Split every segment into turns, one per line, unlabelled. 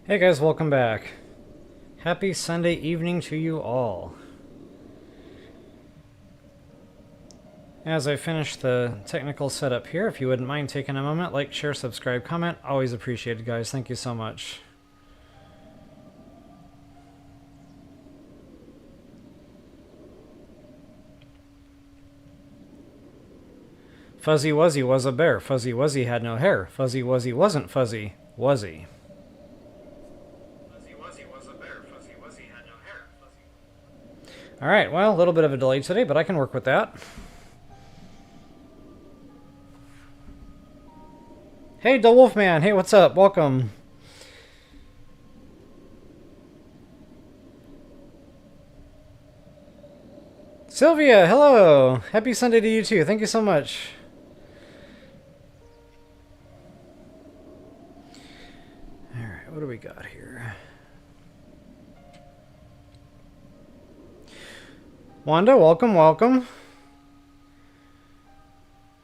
Hey guys, welcome back. Happy Sunday evening to you all. As I finish the technical setup here, if you wouldn't mind taking a moment, like, share, subscribe, comment, always appreciated, guys. Thank you so much. Fuzzy Wuzzy was a bear. Fuzzy Wuzzy had no hair. Fuzzy Wuzzy wasn't fuzzy, was he? Alright, well, a little bit of a delay today, but I can work with that. Hey, The Wolfman! Hey, what's up? Welcome. Sylvia, hello! Happy Sunday to you too. Thank you so much. Alright, what do we got here? Wanda, welcome, welcome.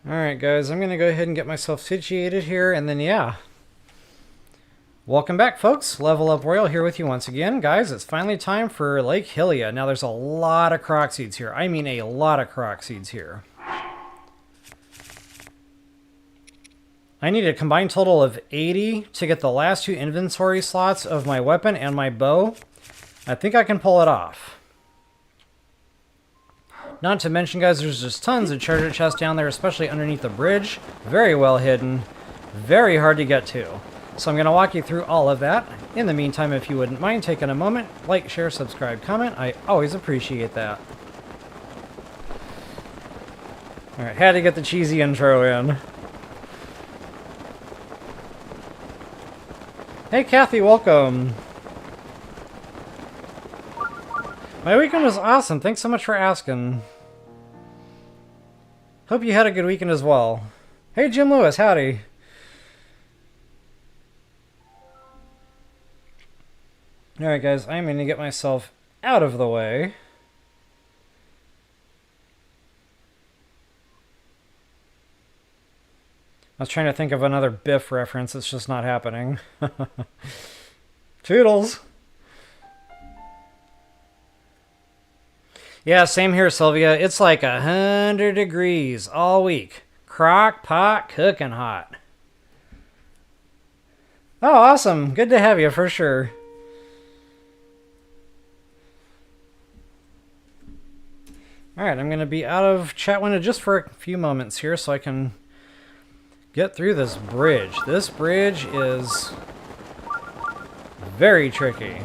Alright guys, I'm gonna go ahead and get myself situated here, and then yeah. Welcome back folks, LevelUp Royal here with you once again. Guys, it's finally time for Lake Hylia. Now there's a lot of Koroks seeds here. I mean a lot of Koroks seeds here. I need a combined total of 80 to get the last two inventory slots of my weapon and my bow. I think I can pull it off. Not to mention, guys, there's just tons of treasure chests down there, especially underneath the bridge. Very well hidden. Very hard to get to. So I'm going to walk you through all of that. In the meantime, if you wouldn't mind taking a moment, like, share, subscribe, comment. I always appreciate that. Alright, had to get the cheesy intro in. Hey, Kathy, welcome. My weekend was awesome. Thanks so much for asking. Hope you had a good weekend as well. Hey, Jim Lewis, howdy. Alright, guys, I'm going to get myself out of the way. I was trying to think of another Biff reference. It's just not happening. Toodles. Yeah, same here, Sylvia. It's like 100 degrees all week. Crock pot cooking hot. Oh, awesome. Good to have you, for sure. Alright, I'm going to be out of chat window just for a few moments here so I can get through this bridge. This bridge is very tricky.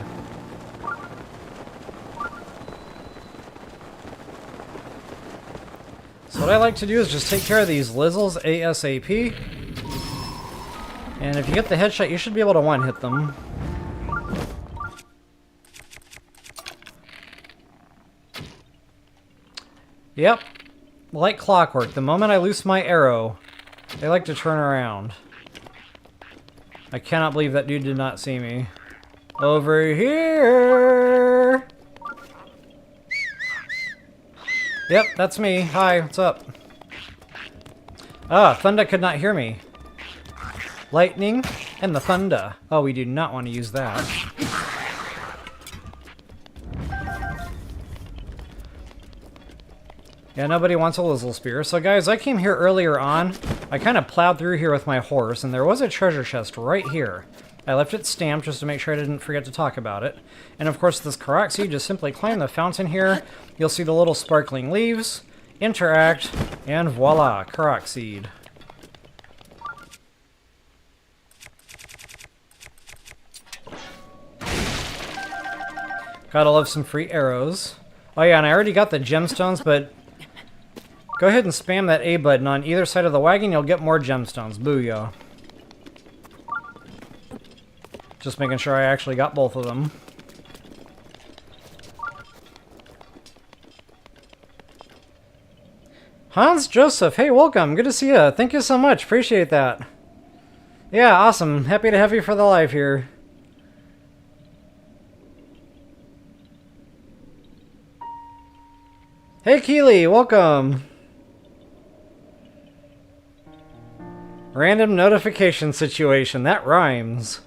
So what I like to do is just take care of these Lizzles ASAP. And if you get the headshot, you should be able to one-hit them. Yep. Like clockwork. The moment I loose my arrow, they like to turn around. I cannot believe that dude did not see me. Over here! Yep, that's me. Hi, what's up? Ah, Thunder could not hear me. Lightning and the thunder. Oh, we do not want to use that. Yeah, nobody wants a Lizzle Spear. So guys, I came here earlier on. I kind of plowed through here with my horse, and there was a treasure chest right here. I left it stamped just to make sure I didn't forget to talk about it. And of course, this Koroks, you just simply climb the fountain here. You'll see the little sparkling leaves, interact, and voila, Koroks seed. Gotta love some free arrows. Oh yeah, and I already got the gemstones, but go ahead and spam that A button on either side of the wagon, you'll get more gemstones. Booyah. Just making sure I actually got both of them. Hans Joseph, hey, welcome. Good to see you. Thank you so much. Appreciate that. Yeah, awesome. Happy to have you for the live here. Hey, Keely, welcome. Random notification situation. That rhymes.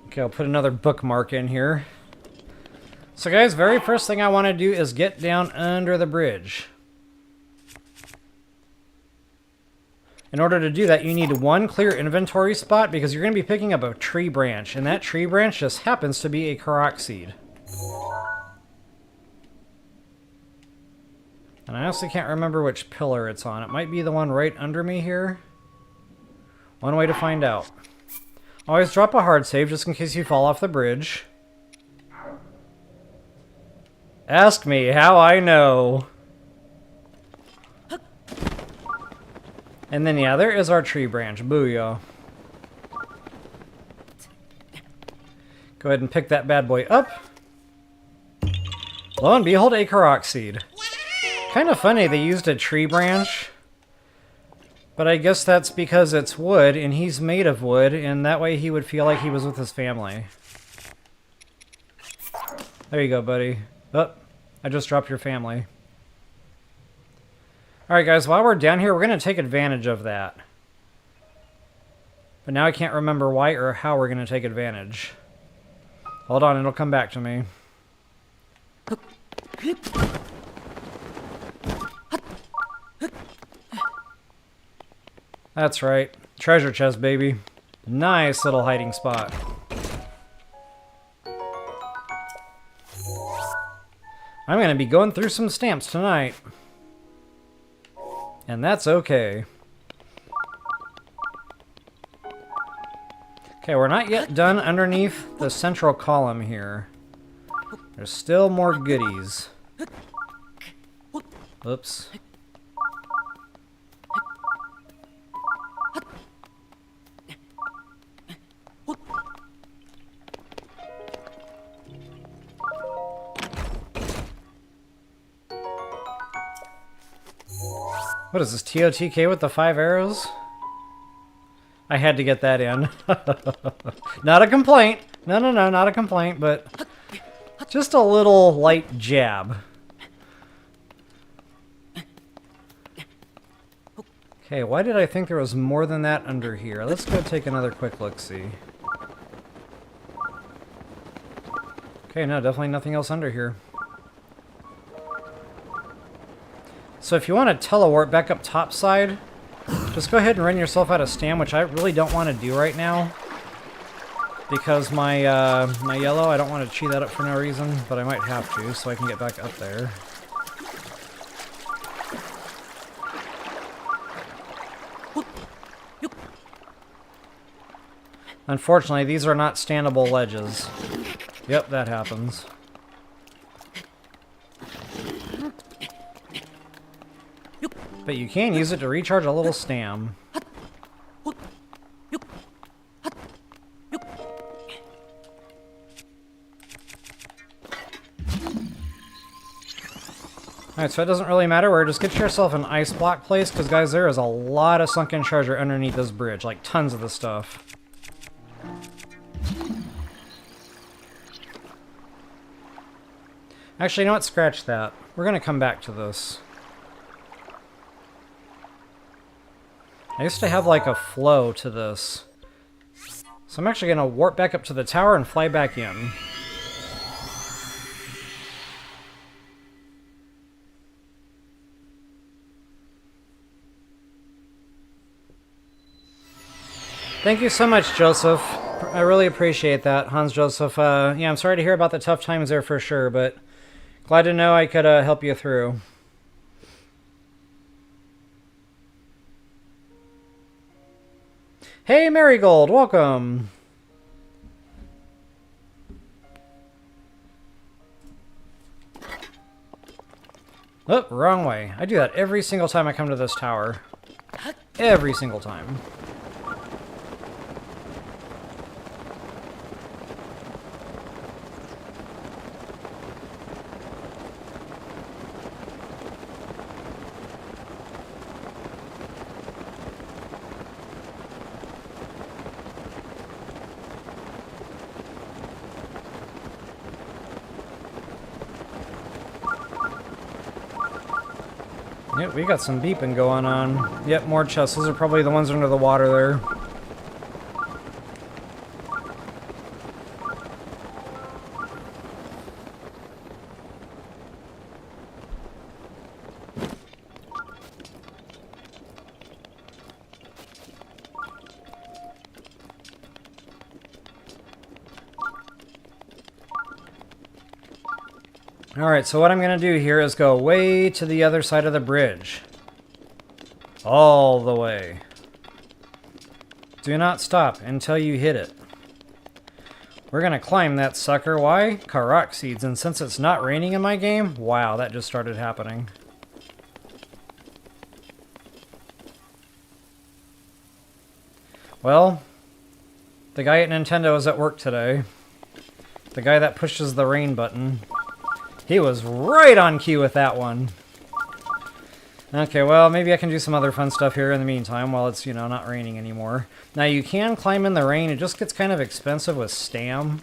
Okay, I'll put another bookmark in here. So guys, very first thing I want to do is get down under the bridge. In order to do that, you need one clear inventory spot because you're going to be picking up a tree branch, and that tree branch just happens to be a Koroks seed. And I honestly can't remember which pillar it's on. It might be the one right under me here. One way to find out. Always drop a hard save just in case you fall off the bridge. Ask me how I know. And then, yeah, there is our tree branch. Booyah. Go ahead and pick that bad boy up. Lo and behold, a Koroks seed. Kind of funny they used a tree branch. But I guess that's because it's wood, and he's made of wood, and that way he would feel like he was with his family. There you go, buddy. Oh, I just dropped your family. Alright guys, while we're down here, we're going to take advantage of that. But now I can't remember why or how we're going to take advantage. Hold on, it'll come back to me. That's right. Treasure chest, baby. Nice little hiding spot. I'm going to be going through some stamps tonight. And that's okay. Okay, we're not yet done underneath the central column here. There's still more goodies. Oops. What is this, TOTK with the 5 arrows? I had to get that in. Not a complaint. No, not a complaint, but just a little light jab. Okay, why did I think there was more than that under here? Let's go take another quick look-see. Okay, no, definitely nothing else under here. So if you want to telewart back up topside, just go ahead and run yourself out of stam, which I really don't want to do right now. Because my my yellow, I don't want to cheat that up for no reason, but I might have to, so I can get back up there. Unfortunately, these are not standable ledges. Yep, that happens. But you can use it to recharge a little stam. Alright, so it doesn't really matter where. Just get yourself an ice block place, because guys, there is a lot of sunken treasure underneath this bridge. Like, tons of the stuff. Actually, you know what? Scratch that. We're going to come back to this. I used to have like a flow to this. So I'm actually going to warp back up to the tower and fly back in. Thank you so much, Joseph. I really appreciate that, Hans Joseph. Yeah, I'm sorry to hear about the tough times there for sure, but glad to know I could help you through. Hey, Marigold, welcome. Oh, wrong way. I do that every single time I come to this tower. Every single time. Yep, we got some beeping going on. Yep, more chests. Those are probably the ones under the water there. Alright, so what I'm going to do here is go way to the other side of the bridge. All the way. Do not stop until you hit it. We're going to climb that sucker. Why? Koroks seeds. And since it's not raining in my game, wow, that just started happening. Well, the guy at Nintendo is at work today. The guy that pushes the rain button. He was right on cue with that one. Okay, well, maybe I can do some other fun stuff here in the meantime while it's, you know, not raining anymore. Now, you can climb in the rain. It just gets kind of expensive with stam.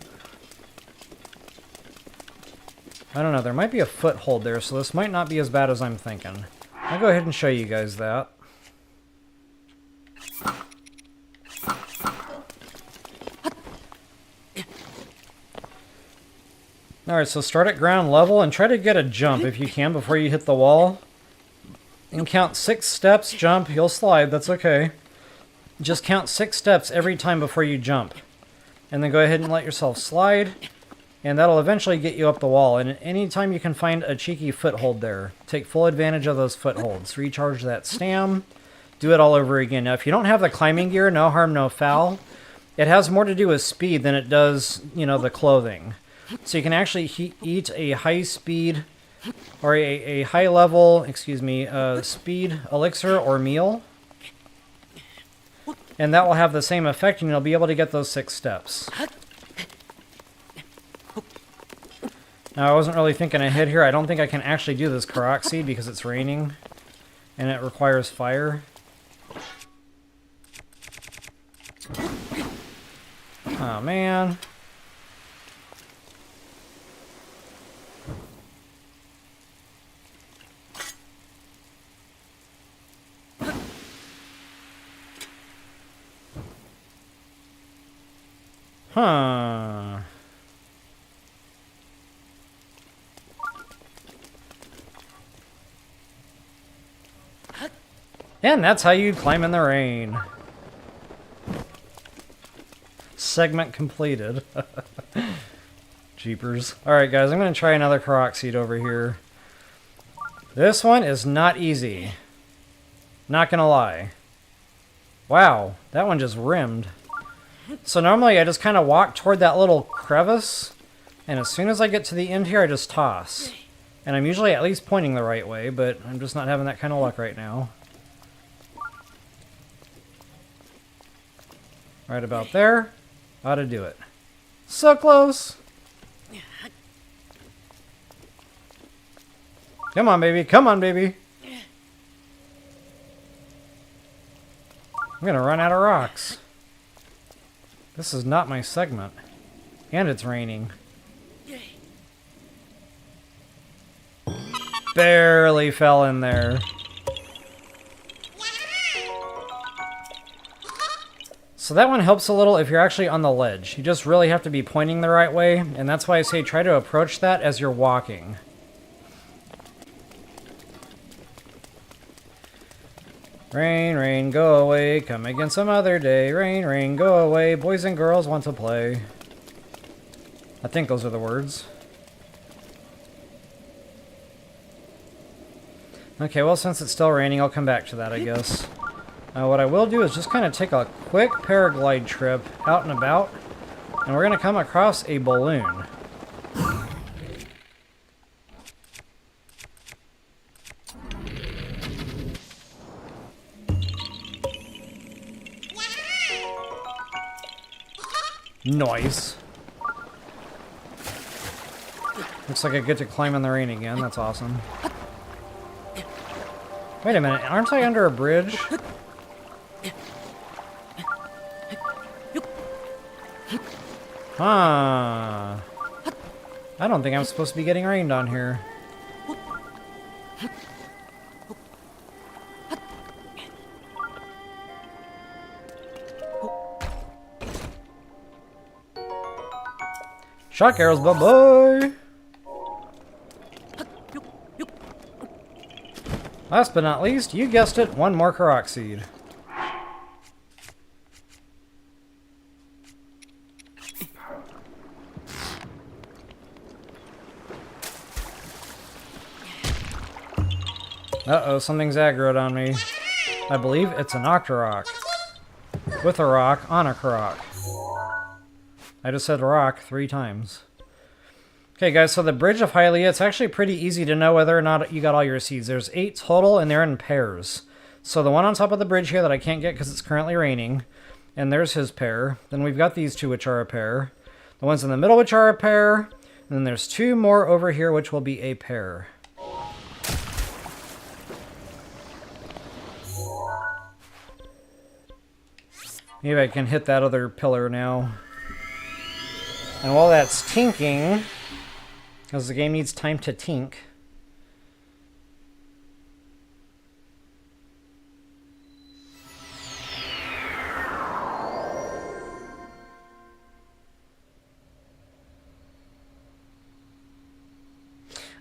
I don't know. There might be a foothold there, so this might not be as bad as I'm thinking. I'll go ahead and show you guys that. Alright, so start at ground level and try to get a jump if you can before you hit the wall. And count 6 steps, jump, you'll slide, that's okay. Just count 6 steps every time before you jump. And then go ahead and let yourself slide, and that'll eventually get you up the wall. And anytime you can find a cheeky foothold there, take full advantage of those footholds. Recharge that stam, do it all over again. Now, if you don't have the climbing gear, no harm, no foul. It has more to do with speed than it does, you know, the clothing. So you can actually eat a high speed, or a high level, speed elixir or meal. And that will have the same effect, and you'll be able to get those 6 steps. Now, I wasn't really thinking ahead here. I don't think I can actually do this Koroks seed because it's raining, and it requires fire. Oh, man. Huh. And that's how you climb in the rain. Segment completed. Jeepers. Alright guys, I'm going to try another Koroks seed over here. This one is not easy. Not going to lie. Wow, that one just rimmed. So normally I just kind of walk toward that little crevice, and as soon as I get to the end here, I just toss. And I'm usually at least pointing the right way, but I'm just not having that kind of luck right now. Right about there. Ought to do it. So close! Come on, baby. Come on, baby. I'm gonna run out of rocks. This is not my segment. And it's raining. Barely fell in there. So that one helps a little if you're actually on the ledge. You just really have to be pointing the right way, and that's why I say try to approach that as you're walking. Rain, rain, go away, come again some other day. Rain, rain, go away, boys and girls want to play. I think those are the words. Okay, well, since it's still raining, I'll come back to that, I guess. What I will do is just kind of take a quick paraglide trip out and about, and we're going to come across a balloon. Nice. Looks like I get to climb in the rain again. That's awesome. Wait a minute. Aren't I under a bridge? Huh. I don't think I'm supposed to be getting rained on here. Shock arrows, bye-bye! Last but not least, you guessed it, one more Koroks seed. Uh-oh, something's aggroed on me. I believe it's an Octorok. With a rock on a Korok. I just said rock 3 times. Okay, guys, so the Bridge of Hylia, it's actually pretty easy to know whether or not you got all your seeds. There's 8 total, and they're in pairs. So the one on top of the bridge here that I can't get because it's currently raining, and there's his pair. Then we've got these 2, which are a pair. The ones in the middle, which are a pair. And then there's 2 more over here, which will be a pair. Maybe I can hit that other pillar now. And while that's tinking, because the game needs time to tink.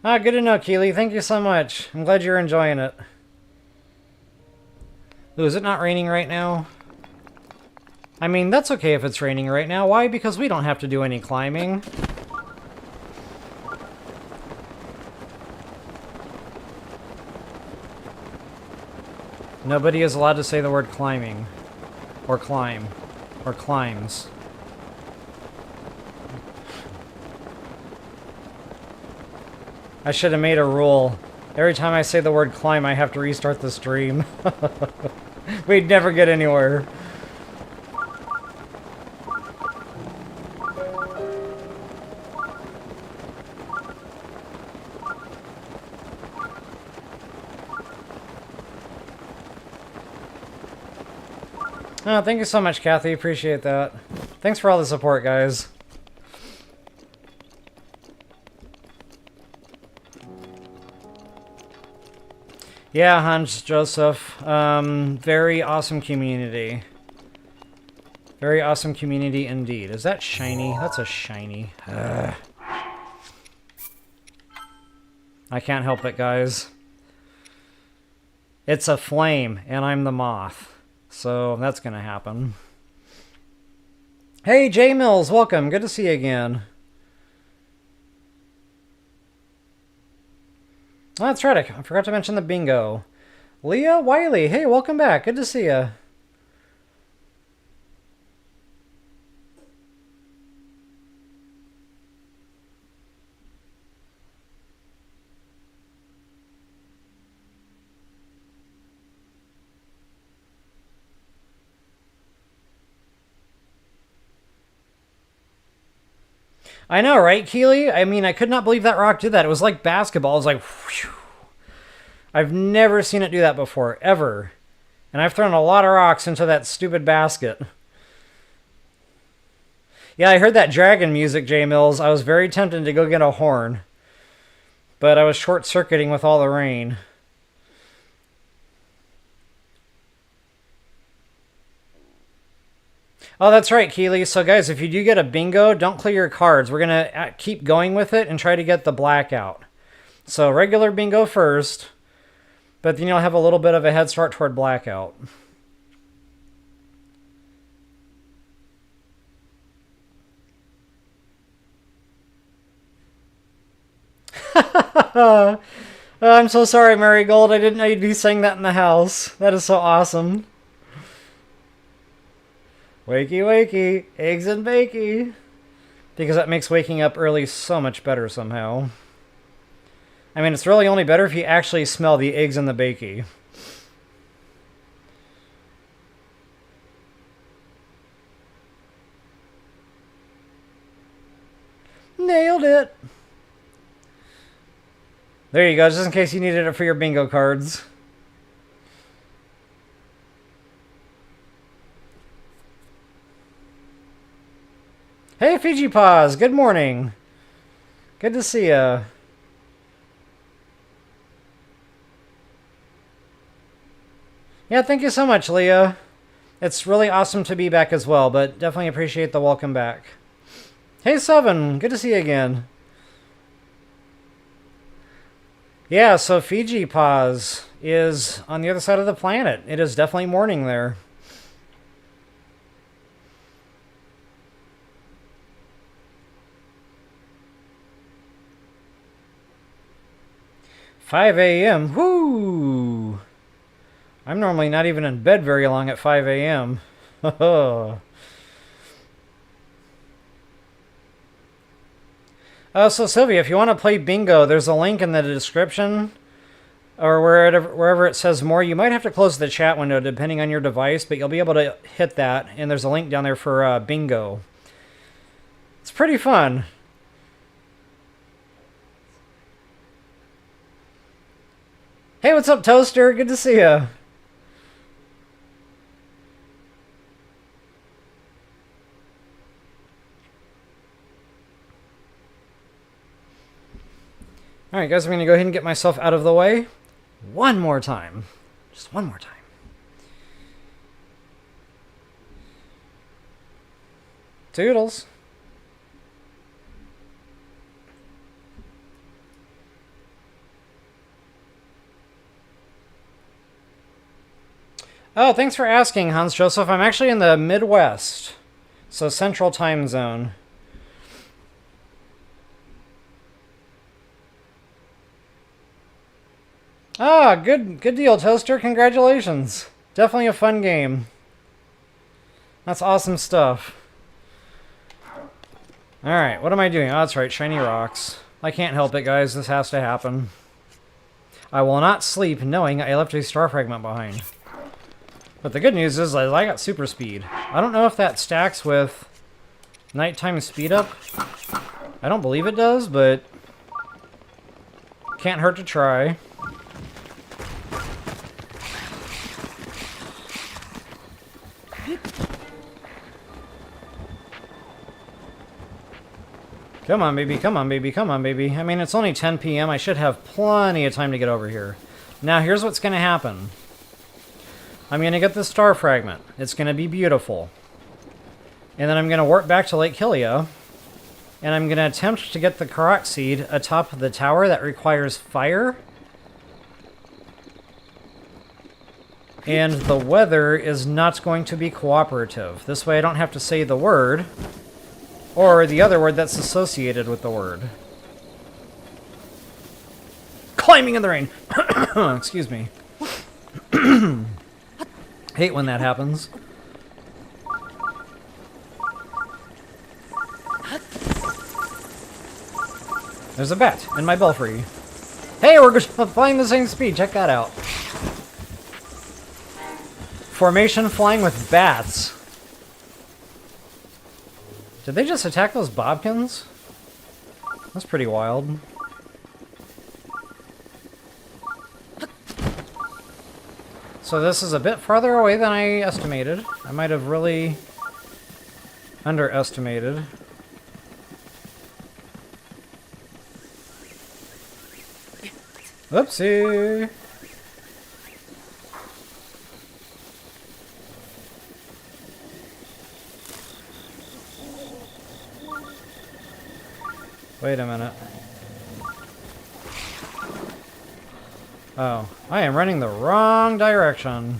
Ah, good to know, Keely. Thank you so much. I'm glad you're enjoying it. Ooh, is it not raining right now? I mean, that's okay if it's raining right now. Why? Because we don't have to do any climbing. Nobody is allowed to say the word climbing. Or climb. Or climbs. I should have made a rule. Every time I say the word climb, I have to restart the stream. We'd never get anywhere. Oh, thank you so much, Kathy. Appreciate that. Thanks for all the support, guys. Yeah, Hans Joseph. Very awesome community. Very awesome community indeed. Is that shiny? That's a shiny. Ugh. I can't help it, guys. It's a flame, and I'm the moth. So that's gonna happen. Hey, J Mills, welcome. Good to see you again. Oh, that's right. I forgot to mention the bingo. Leah Wiley, hey, welcome back. Good to see you. I know, right, Keely? I mean, I could not believe that rock did that. It was like basketball. It was like, whew. I've never seen it do that before, ever. And I've thrown a lot of rocks into that stupid basket. Yeah, I heard that dragon music, J Mills. I was very tempted to go get a horn. But I was short-circuiting with all the rain. Oh, that's right, Keely. So, guys, if you do get a bingo, don't clear your cards. We're going to keep going with it and try to get the blackout. So, regular bingo first, but then you'll have a little bit of a head start toward blackout. I'm so sorry, Marigold. I didn't know you'd be saying that in the house. That is so awesome. Wakey, wakey, eggs and bakey. Because that makes waking up early so much better somehow. I mean, it's really only better if you actually smell the eggs and the bakey. Nailed it! There you go, just in case you needed it for your bingo cards. Hey, Fiji Paws, good morning. Good to see ya. Yeah, thank you so much, Leah. It's really awesome to be back as well, but definitely appreciate the welcome back. Hey, Seven, good to see you again. Yeah, so Fiji Paws is on the other side of the planet. It is definitely morning there. 5 a.m. Whoo! I'm normally not even in bed very long at 5 a.m. So Sylvia, if you want to play bingo, there's a link in the description or wherever it says more. You might have to close the chat window depending on your device, but you'll be able to hit that, and there's a link down there for bingo. It's pretty fun. Hey, what's up, Toaster? Good to see you. Alright, guys, I'm going to go ahead and get myself out of the way. One more time. Just one more time. Toodles. Oh, thanks for asking, Hans Joseph. I'm actually in the Midwest, so Central Time Zone. Ah, good deal, Toaster. Congratulations. Definitely a fun game. That's awesome stuff. Alright, what am I doing? Oh, that's right, shiny rocks. I can't help it, guys. This has to happen. I will not sleep knowing I left a star fragment behind. But the good news is I got super speed. I don't know if that stacks with nighttime speed up. I don't believe it does, but can't hurt to try. Come on, baby. Come on, baby. Come on, baby. I mean, it's only 10 p.m. I should have plenty of time to get over here. Now, here's what's going to happen. I'm going to get the star fragment. It's going to be beautiful. And then I'm going to warp back to Lake Hylia. And I'm going to attempt to get the Koroks seed atop of the tower that requires fire. And the weather is not going to be cooperative. This way I don't have to say the word. Or the other word that's associated with the word. Climbing in the rain! Excuse me. Hate when that happens. There's a bat in my belfry. Hey, we're flying the same speed. Check that out. Formation flying with bats. Did they just attack those bobkins? That's pretty wild. So this is a bit farther away than I estimated. I might have really underestimated. Oopsie! Wait a minute. Oh, I am running the wrong direction.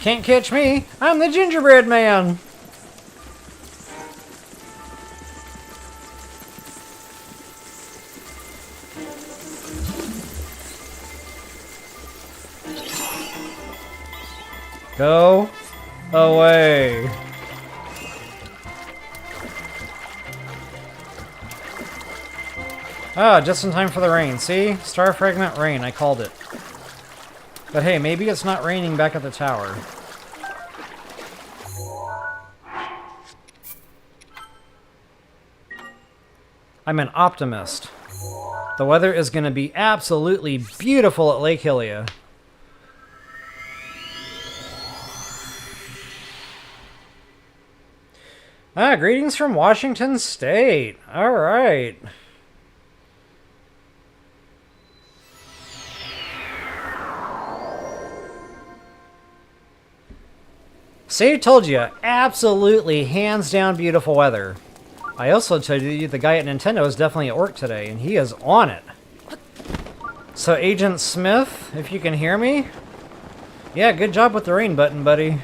Can't catch me! I'm the gingerbread man! Go away. Ah, just in time for the rain. See? Star fragment rain. I called it. But hey, maybe it's not raining back at the tower. I'm an optimist. The weather is going to be absolutely beautiful at Lake Hylia. Ah, greetings from Washington State. All right. See, told you, absolutely hands down beautiful weather. I also told you the guy at Nintendo is definitely at work today, and he is on it. So Agent Smith, if you can hear me, yeah, good job with the rain button, buddy.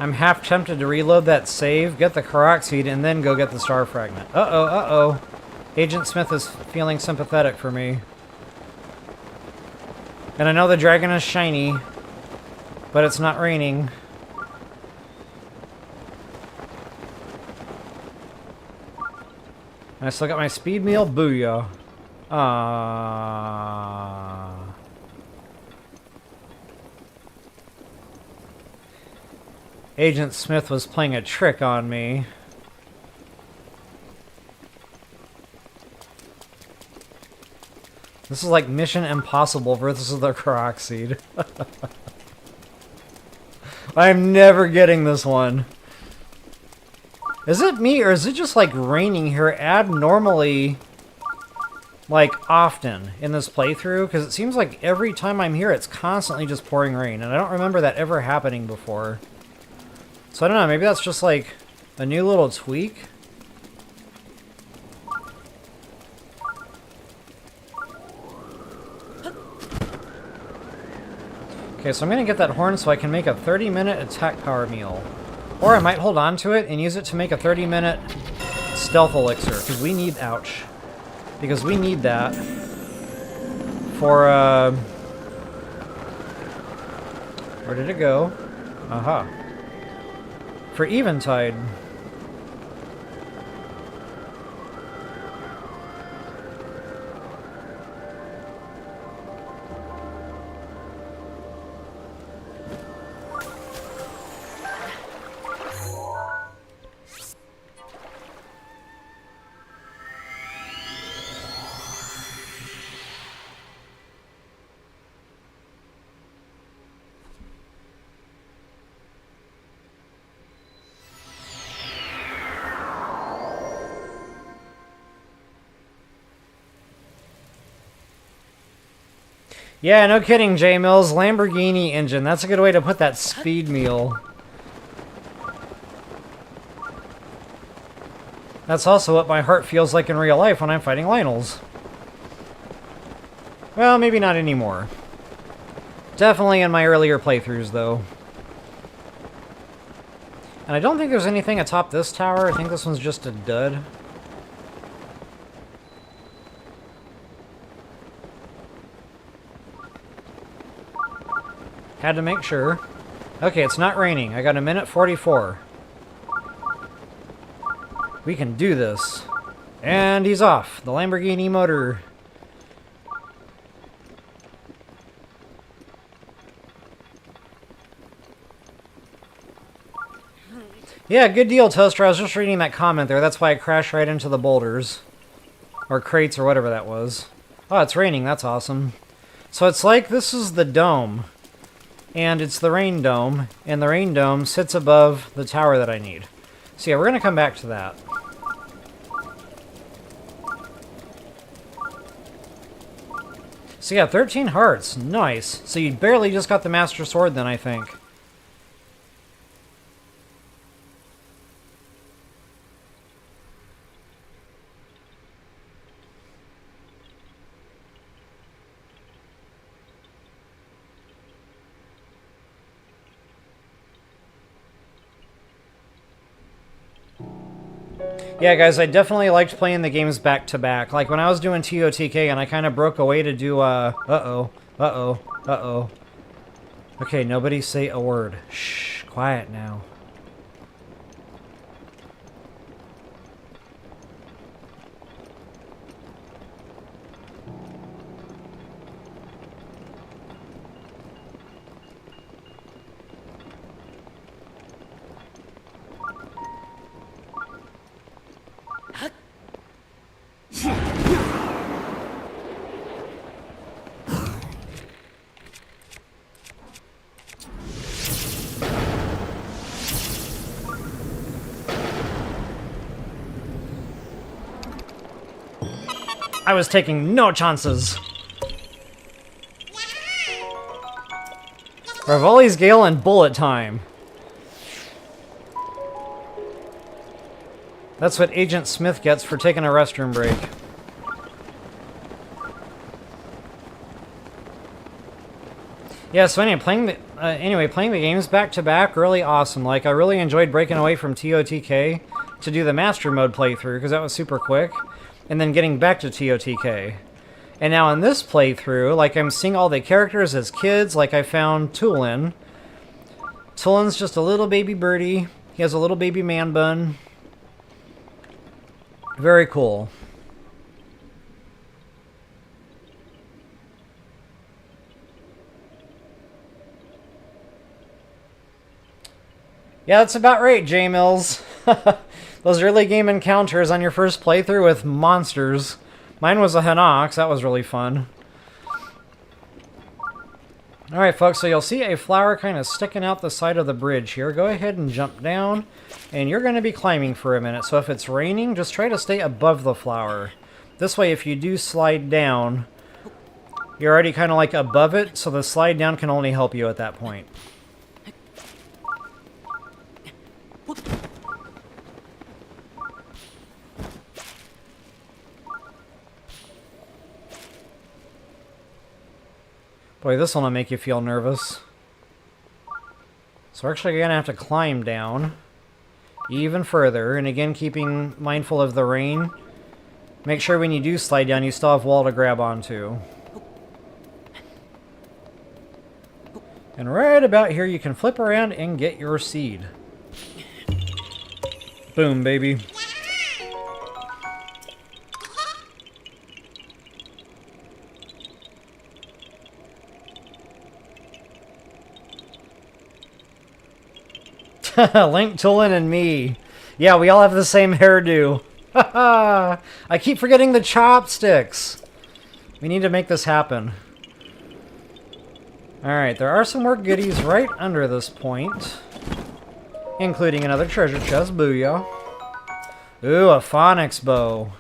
I'm half tempted to reload that save, get the Koroks seed, and then go get the star fragment. Uh-oh, uh-oh. Agent Smith is feeling sympathetic for me. And I know the dragon is shiny, but it's not raining. I still got my speed meal. Booyah. Agent Smith was playing a trick on me. This is like Mission Impossible versus the Koroks seed. I'm never getting this one. Is it me, or is it just like raining here abnormally, like often in this playthrough? Because it seems like every time I'm here it's constantly just pouring rain, and I don't remember that ever happening before. So I don't know, maybe that's just like a new little tweak? Okay, so I'm going to get that horn so I can make a 30-minute attack power meal. Or I might hold on to it and use it to make a 30-minute stealth elixir, because we need, ouch. Because we need that for, where did it go? Aha. For Eventide. Yeah, no kidding, J Mills. Lamborghini engine. That's a good way to put that speed meal. That's also what my heart feels like in real life when I'm fighting Lionels. Well, maybe not anymore. Definitely in my earlier playthroughs, though. And I don't think there's anything atop this tower. I think this one's just a dud. Had to make sure. Okay, it's not raining. I got a minute 44. We can do this. And he's off. The Lamborghini motor. Yeah, good deal, Toaster. I was just reading that comment there. That's why I crashed right into the boulders. Or crates or whatever that was. Oh, it's raining. That's awesome. So it's like this is the dome. And it's the rain dome, and the rain dome sits above the tower that I need. So yeah, we're going to come back to that. So yeah, 13 hearts. Nice. So you barely just got the Master Sword then, I think. Yeah, guys, I definitely liked playing the games back-to-back. Like, when I was doing TOTK and I kind of broke away to do, uh-oh, uh-oh, uh-oh. Okay, nobody say a word. Shh, quiet now. I was taking no chances. Rivali's Gale and bullet time. That's what Agent Smith gets for taking a restroom break. Yeah, so anyway, playing the games back to back, really awesome. Like, I really enjoyed breaking away from TOTK to do the Master Mode playthrough, because that was super quick, and then getting back to TOTK. And now in this playthrough, like, I'm seeing all the characters as kids, like I found Tulin. Tulin's just a little baby birdie. He has a little baby man bun. Very cool. Yeah, that's about right, J Mills. Those early game encounters on your first playthrough with monsters. Mine was a Hinox. That was really fun. Alright, folks, so you'll see a flower kind of sticking out the side of the bridge here. Go ahead and jump down, and you're going to be climbing for a minute. So if it's raining, just try to stay above the flower. This way, if you do slide down, you're already kind of like above it, so the slide down can only help you at that point. Boy, this one will make you feel nervous. So we're actually going to have to climb down even further. And again, keeping mindful of the rain. Make sure when you do slide down, you still have wall to grab onto. And right about here, you can flip around and get your seed. Boom, baby. Link, Tulin, and me. Yeah, we all have the same hairdo. I keep forgetting the chopsticks. We need to make this happen. Alright, there are some more goodies right under this point. Including another treasure chest. Booyah. Ooh, a phonics bow.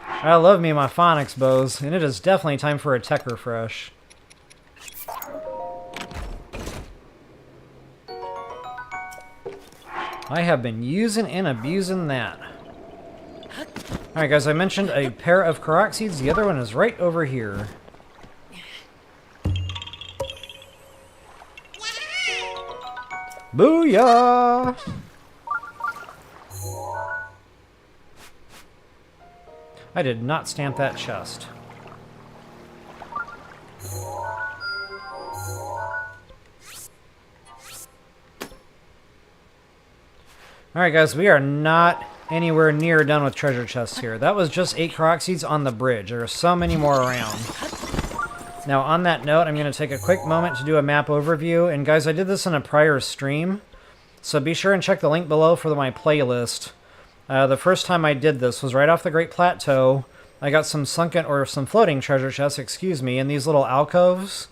I love me my phonics bows. And it is definitely time for a tech refresh. I have been using and abusing that. Alright guys, I mentioned a pair of Koroks seeds. The other one is right over here. Booyah! I did not stamp that chest. Alright guys, we are not anywhere near done with treasure chests here. That was just 8 Koroks seeds on the bridge. There are so many more around. Now on that note, I'm going to take a quick moment to do a map overview. And guys, I did this in a prior stream, so be sure and check the link below for my playlist. The first time I did this was right off the Great Plateau. I got some sunken, or some floating treasure chests, excuse me, in these little alcoves.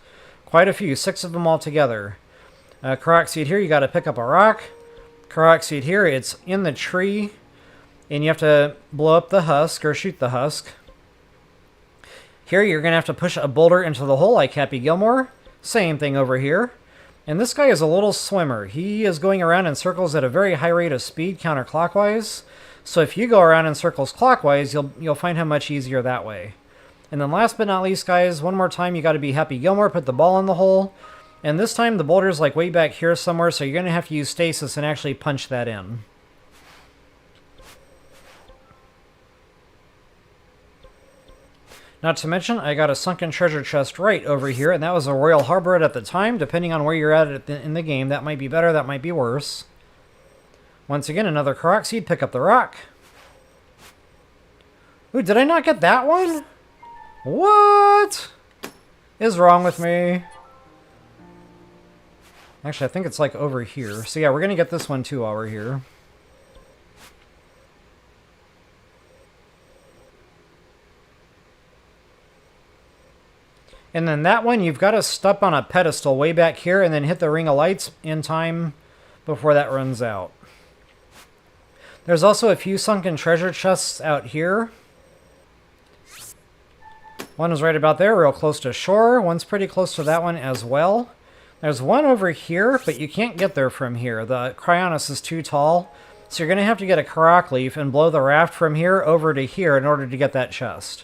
Quite a few, 6 of them all together. Korok seed here, you got to pick up a rock. Korok seed here, it's in the tree, and you have to blow up the husk, or shoot the husk. Here, you're going to have to push a boulder into the hole like Happy Gilmore. Same thing over here. And this guy is a little swimmer. He is going around in circles at a very high rate of speed, counterclockwise. So if you go around in circles clockwise, you'll find him much easier that way. And then last but not least, guys, one more time, you got to be Happy Gilmore, put the ball in the hole. And this time, the boulder's like way back here somewhere, so you're going to have to use stasis and actually punch that in. Not to mention, I got a sunken treasure chest right over here, and that was a Royal Harbor at the time. Depending on where you're at in the game, that might be better, that might be worse. Once again, another Korok seed, pick up the rock. Ooh, did I not get that one? What is wrong with me? Actually, I think it's like over here. So yeah, we're going to get this one too while we're here. And then that one, you've got to step on a pedestal way back here and then hit the ring of lights in time before that runs out. There's also a few sunken treasure chests out here. One is right about there, real close to shore. One's pretty close to that one as well. There's one over here, but you can't get there from here. The Cryonis is too tall, so you're going to have to get a Korok leaf and blow the raft from here over to here in order to get that chest.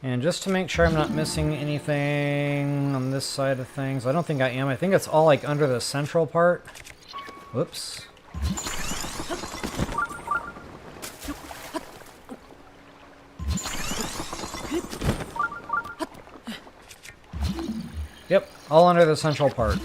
And just to make sure I'm not missing anything on this side of things, I don't think I am. I think it's all like under the central part. Whoops. Yep, all under the central part.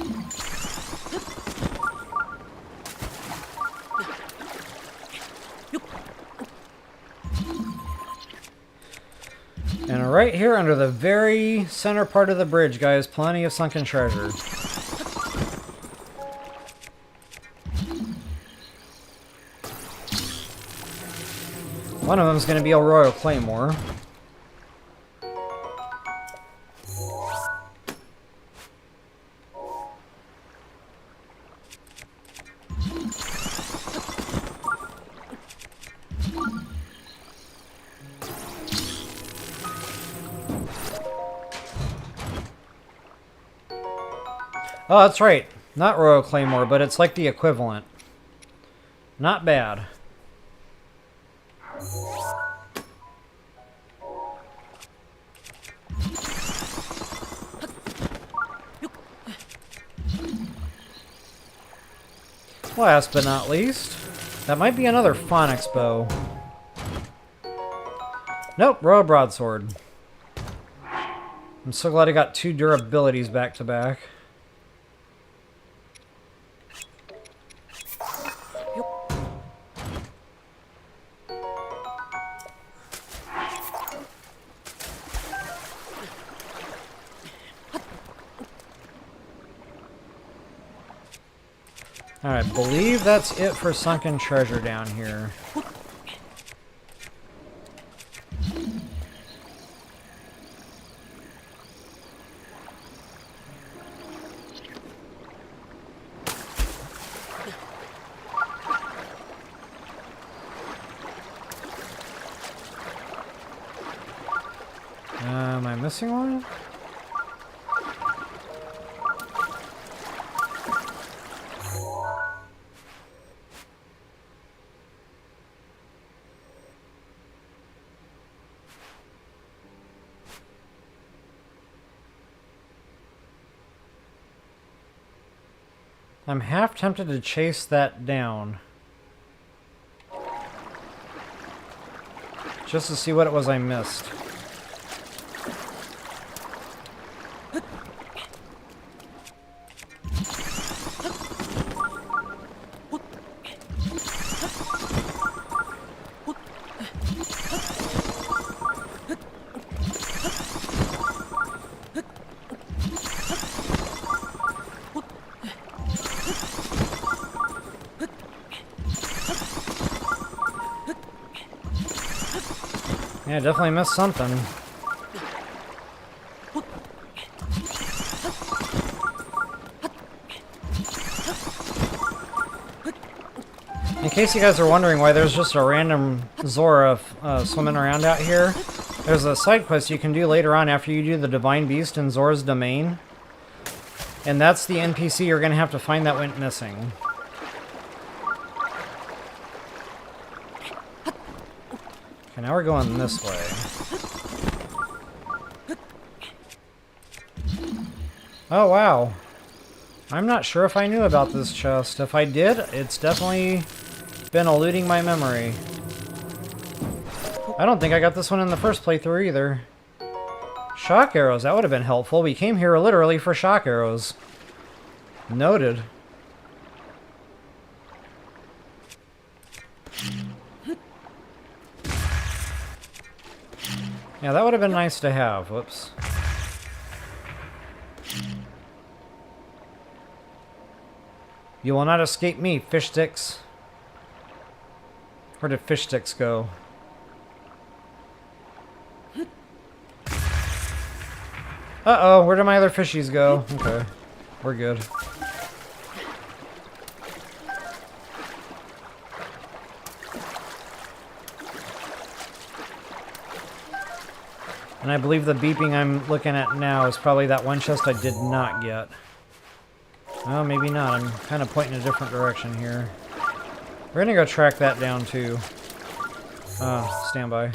And right here under the very center part of the bridge, guys, plenty of sunken treasure. One of them is going to be a Royal Claymore. Oh, that's right. Not Royal Claymore, but it's like the equivalent. Not bad. Last but not least, that might be another Phonics bow. Nope, Royal Broadsword. I'm so glad I got 2 durabilities back to back. Alright, I believe that's it for sunken treasure down here. Am I missing one? I'm half tempted to chase that down. Just to see what it was I missed. Yeah, definitely missed something. In case you guys are wondering why there's just a random Zora swimming around out here, there's a side quest you can do later on after you do the Divine Beast in Zora's Domain. And that's the NPC you're going to have to find that went missing. Okay, now we're going this way. Oh, wow. I'm not sure if I knew about this chest. If I did, it's definitely been eluding my memory. I don't think I got this one in the first playthrough either. Shock arrows, that would have been helpful. We came here literally for shock arrows. Noted. Yeah, that would have been nice to have. Whoops. You will not escape me, fish sticks. Where did fish sticks go? Uh-oh, where did my other fishies go? Okay, we're good. And I believe the beeping I'm looking at now is probably that one chest I did not get. Oh, maybe not. I'm kind of pointing a different direction here. We're gonna go track that down too. Stand by.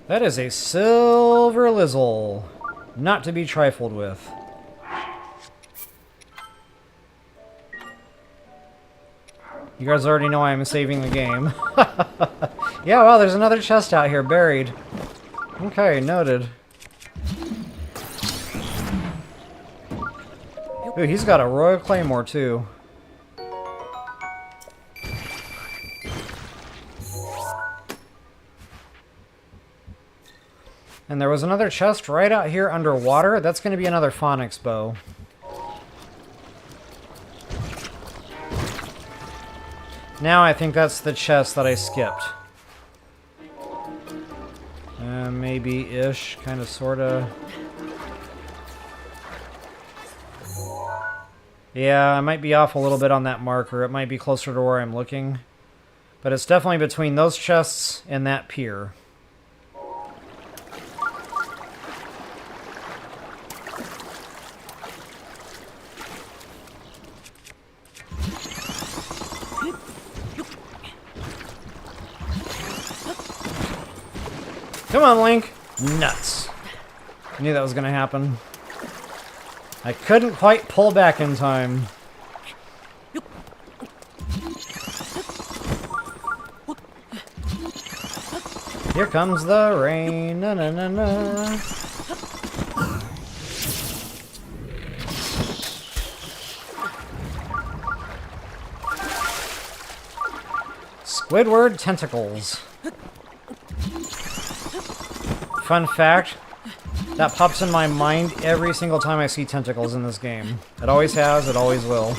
That is a silver lizzle, not to be trifled with. You guys already know I'm saving the game. Yeah, wow, there's another chest out here buried. Okay, noted. Ooh, he's got a Royal Claymore too. And there was another chest right out here underwater. That's going to be another Phonics bow. Now I think that's the chest that I skipped. Maybe-ish, kind of, sort of. Yeah, I might be off a little bit on that marker. It might be closer to where I'm looking. But it's definitely between those chests and that pier. Come on, Link! Nuts. I knew that was going to happen. I couldn't quite pull back in time. Here comes the rain. Na na na na. Squidward tentacles. Fun fact, that pops in my mind every single time I see tentacles in this game. It always has, it always will.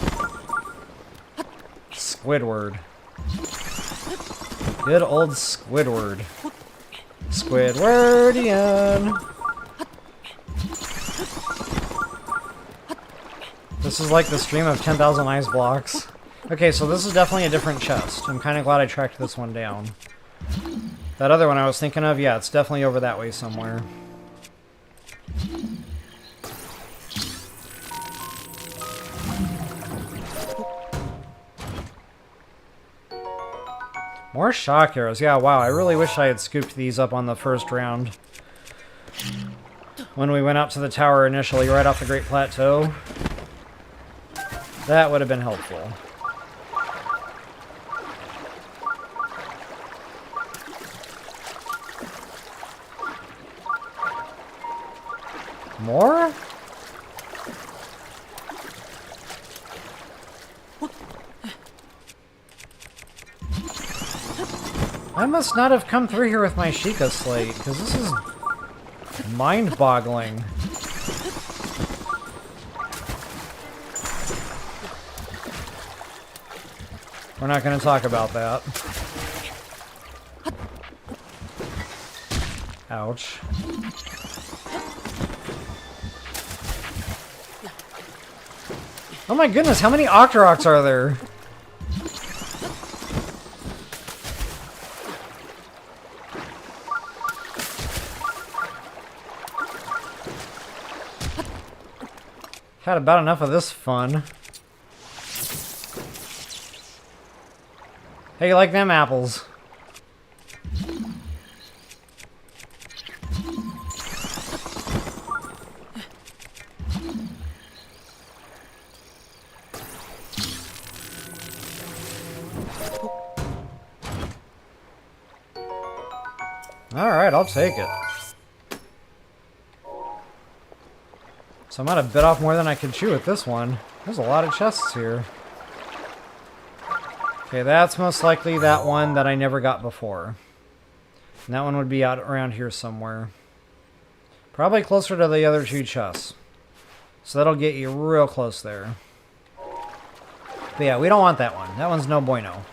Squidward. Good old Squidward. Squidwardian. This is like the stream of 10,000 ice blocks. Okay, so this is definitely a different chest. I'm kind of glad I tracked this one down. That other one I was thinking of, yeah, it's definitely over that way somewhere. More shock arrows. Yeah, wow, I really wish I had scooped these up on the first round. When we went up to the tower initially, right off the Great Plateau. That would have been helpful. More? I must not have come through here with my Sheikah slate, because this is mind-boggling. We're not going to talk about that. Ouch. Oh my goodness, how many Octoroks are there? Had about enough of this fun. Hey, you like them apples? Alright, I'll take it. So I might have bit off more than I could chew with this one. There's a lot of chests here. Okay, that's most likely that one that I never got before. And that one would be out around here somewhere. Probably closer to the other two chests. So that'll get you real close there. But yeah, we don't want that one. That one's no bueno.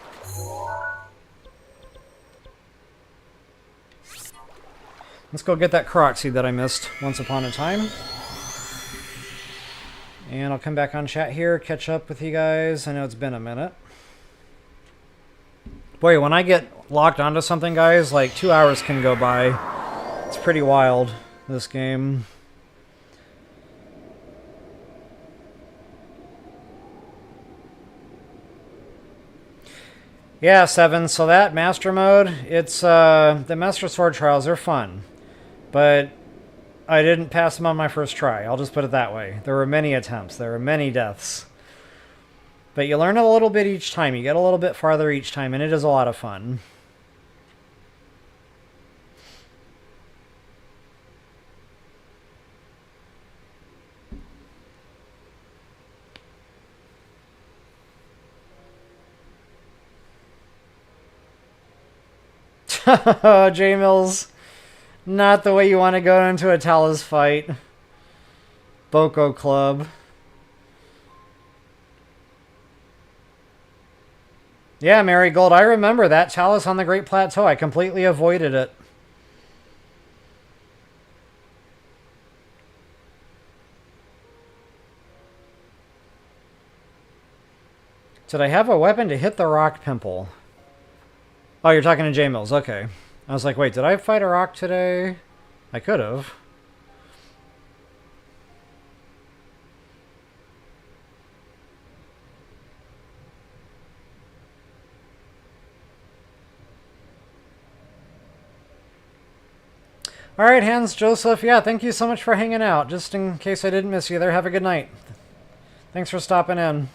Let's go get that Koroks seed that I missed once upon a time. And I'll come back on chat here, catch up with you guys. I know it's been a minute. Boy, when I get locked onto something, guys, like 2 hours can go by. It's pretty wild, this game. Yeah, 7. So that Master Mode, it's, the Master Sword Trials are fun. But I didn't pass them on my first try. I'll just put it that way. There were many attempts. There were many deaths. But you learn a little bit each time. You get a little bit farther each time, and it is a lot of fun. J-Mills. Not the way you want to go into a Talus fight. Boko Club. Yeah, Marigold, I remember that Talus on the Great Plateau. I completely avoided it. Did I have a weapon to hit the rock pimple? Oh, you're talking to J-Mills. Okay. I was like, wait, did I fight a rock today? I could have. All right, Hans Joseph. Yeah, thank you so much for hanging out. Just in case I didn't miss you there, have a good night. Thanks for stopping in.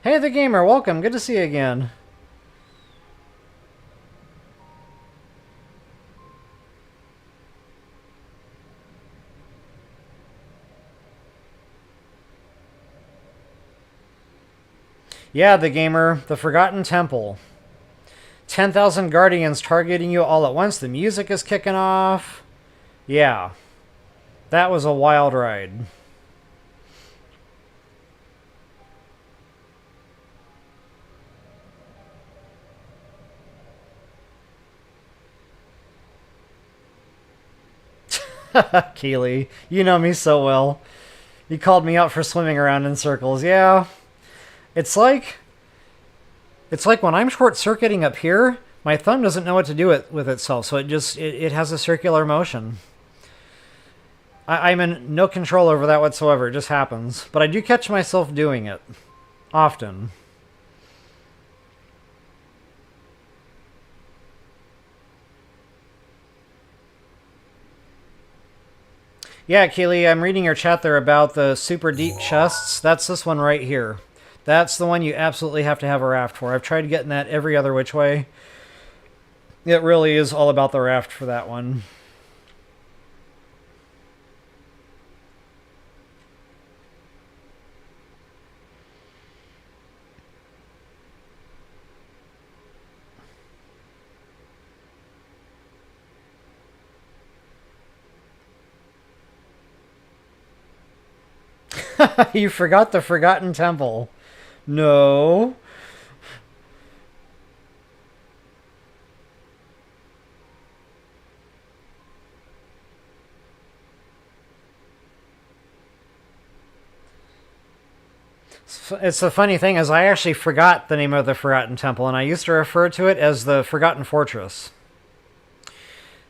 Hey, the gamer. Welcome. Good to see you again. Yeah, the gamer. The Forgotten Temple. 10,000 guardians targeting you all at once. The music is kicking off. Yeah. That was a wild ride. Keely, you know me so well. You called me out for swimming around in circles. Yeah. It's like when I'm short-circuiting up here, my thumb doesn't know what to do with itself, so it has a circular motion. I'm in no control over that whatsoever. It just happens. But I do catch myself doing it. Often. Yeah, Keely, I'm reading your chat there about the super deep chests. That's this one right here. That's the one you absolutely have to have a raft for. I've tried getting that every other which way. It really is all about the raft for that one. You forgot the Forgotten Temple. No. It's the funny thing is I actually forgot the name of the Forgotten Temple, and I used to refer to it as the Forgotten Fortress.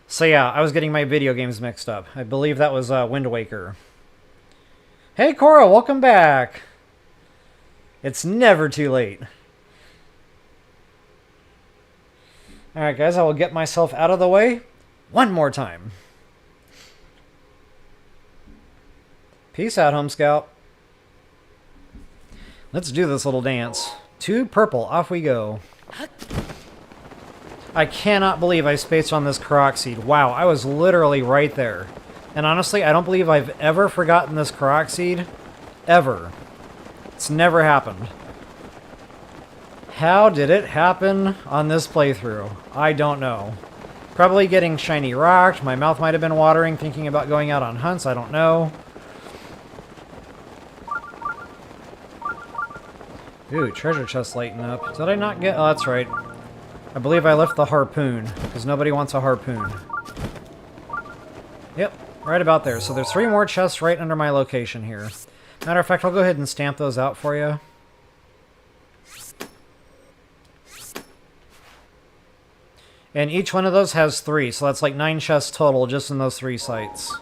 So yeah, I was getting my video games mixed up. I believe that was Wind Waker. Hey Cora, welcome back. It's never too late. Alright guys, I will get myself out of the way one more time. Peace out, Home Scout. Let's do this little dance. 2 purple, off we go. I cannot believe I spaced on this Koroks seed. Wow, I was literally right there. And honestly, I don't believe I've ever forgotten this Koroks seed. Ever. It's never happened. How did it happen on this playthrough? I don't know. Probably getting shiny rocked. My mouth might have been watering thinking about going out on hunts. I don't know. Ooh, treasure chest lighting up. Did I not get... Oh, that's right. I believe I left the harpoon, because nobody wants a harpoon. Yep, right about there. So there's 3 more chests right under my location here. Matter of fact, I'll go ahead and stamp those out for you. And each one of those has 3, so that's like 9 chests total just in those 3 sites.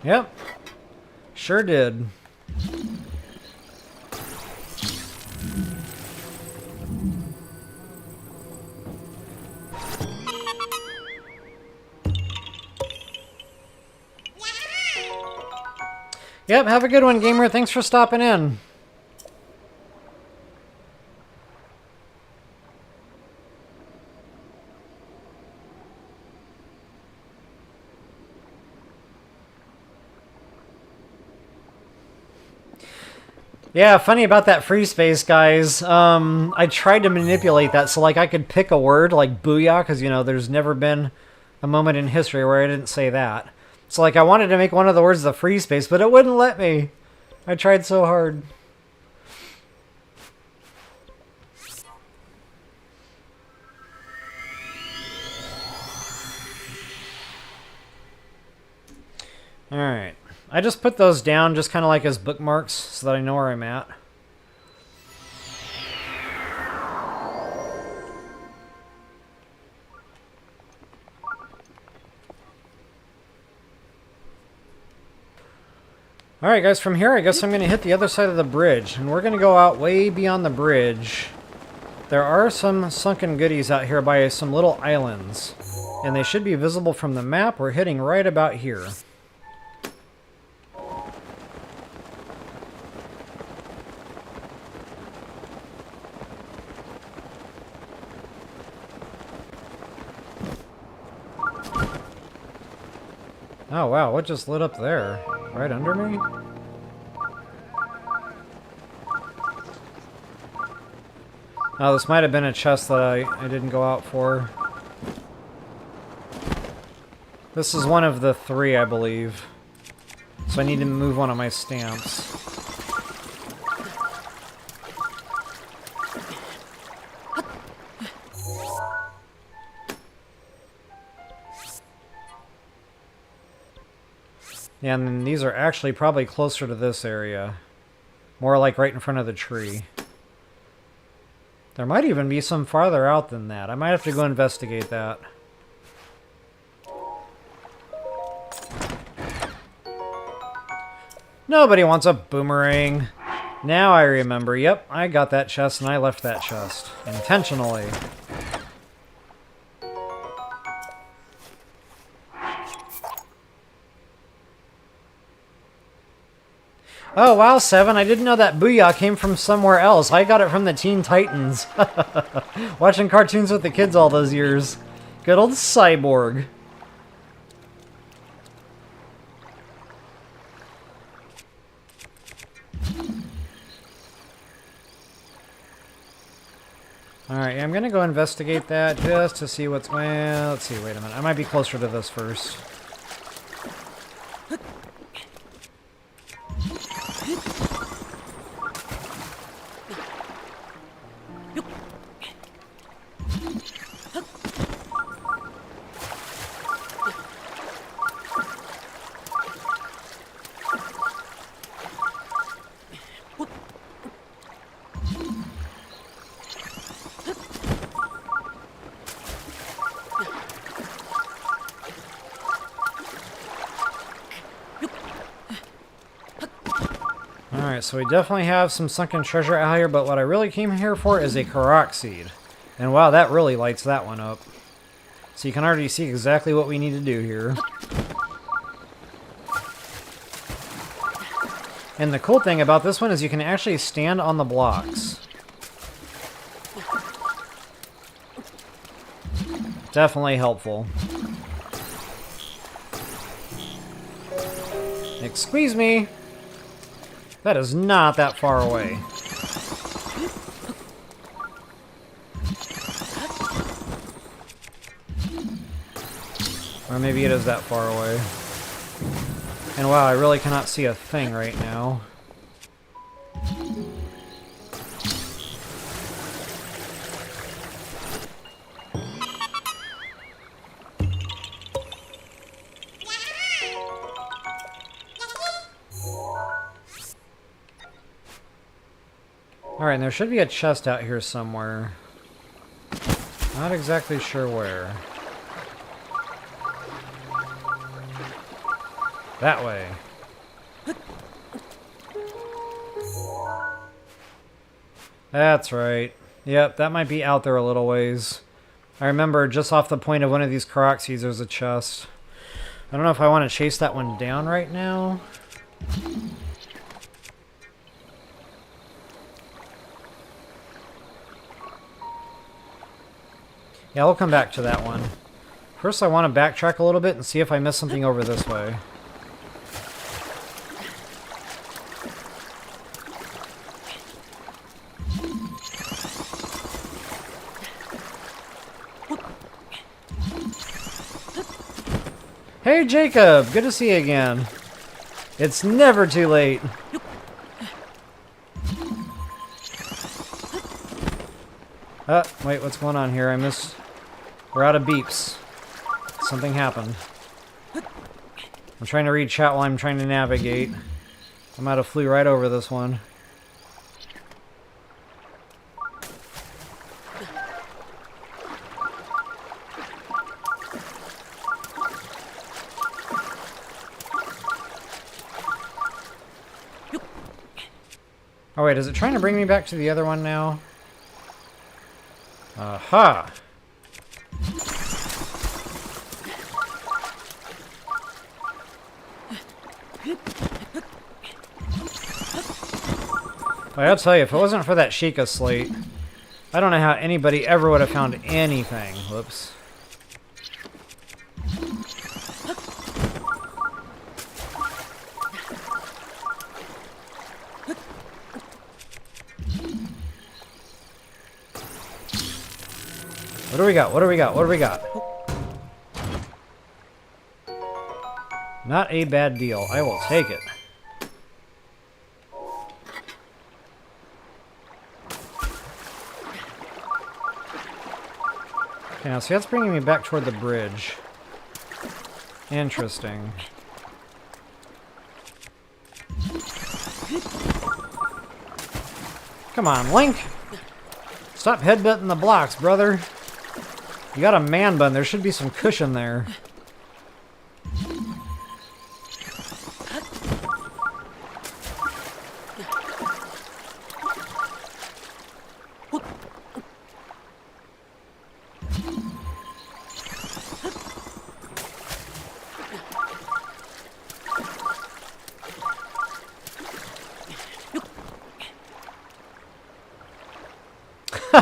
Yep. Sure did. Yep, have a good one, gamer. Thanks for stopping in. Yeah, funny about that free space, guys. I tried to manipulate that so, like, I could pick a word like booyah, because, you know, there's never been a moment in history where I didn't say that. So, like, I wanted to make one of the words the free space, but it wouldn't let me. I tried so hard. Alright. I just put those down just kind of like as bookmarks so that I know where I'm at. Alright guys, from here I guess I'm going to hit the other side of the bridge. And we're going to go out way beyond the bridge. There are some sunken goodies out here by some little islands. And they should be visible from the map. We're hitting right about here. Oh wow, what just lit up there? Right under me? Oh, this might have been a chest that I didn't go out for. This is one of the 3, I believe. So I need to move one of my stamps. Yeah, and then these are actually probably closer to this area. More like right in front of the tree. There might even be some farther out than that. I might have to go investigate that. Nobody wants a boomerang. Now I remember. Yep, I got that chest and I left that chest. Intentionally. Oh, wow, 7. I didn't know that booyah came from somewhere else. I got it from the Teen Titans. Watching cartoons with the kids all those years. Good old Cyborg. Alright, yeah, I'm gonna go investigate that just to see what's... Well, let's see, wait a minute. I might be closer to this first. Alright, so we definitely have some sunken treasure out here, but what I really came here for is a Koroks seed. And wow, that really lights that one up. So you can already see exactly what we need to do here. And the cool thing about this one is you can actually stand on the blocks. Definitely helpful. Excuse me! That is not that far away. Or maybe it is that far away. And wow, I really cannot see a thing right now. Alright, and there should be a chest out here somewhere. Not exactly sure where. That way. That's right. Yep, that might be out there a little ways. I remember just off the point of one of these Koroks seeds, there's a chest. I don't know if I want to chase that one down right now. Yeah, we'll come back to that one. First, I want to backtrack a little bit and see if I missed something over this way. Hey, Jacob! Good to see you again. It's never too late. Wait, what's going on here? I missed... We're out of beeps. Something happened. I'm trying to read chat while I'm trying to navigate. I might have flew right over this one. Oh wait, is it trying to bring me back to the other one now? Aha! I gotta tell you, if it wasn't for that Sheikah slate, I don't know how anybody ever would have found anything. Whoops. What do we got? What do we got? What do we got? Not a bad deal. I will take it. Okay, now see, that's bringing me back toward the bridge. Interesting. Come on, Link! Stop headbutting the blocks, brother. You got a man bun. There should be some cushion there.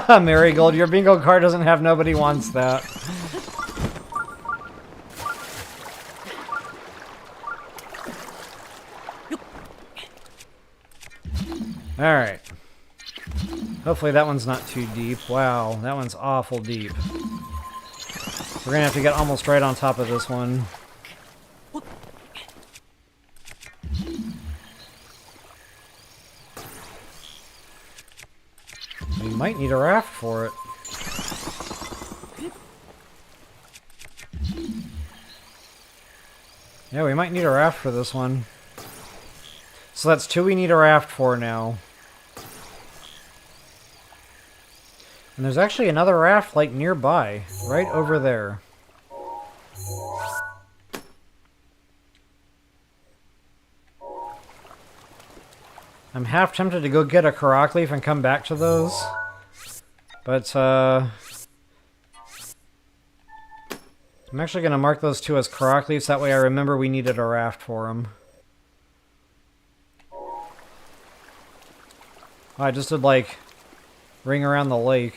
Marigold, your bingo card doesn't have nobody wants that. Alright. Hopefully that one's not too deep. Wow, that one's awful deep. We're gonna have to get almost right on top of this one. We might need a raft for it. Yeah, we might need a raft for this one. So that's two we need a raft for now. And there's actually another raft, like, nearby. Right over there. I'm half tempted to go get a Korok leaf and come back to those. But, I'm actually going to mark those two as Korok leaves. That way I remember we needed a raft for them. Oh, I just did, like, ring around the lake.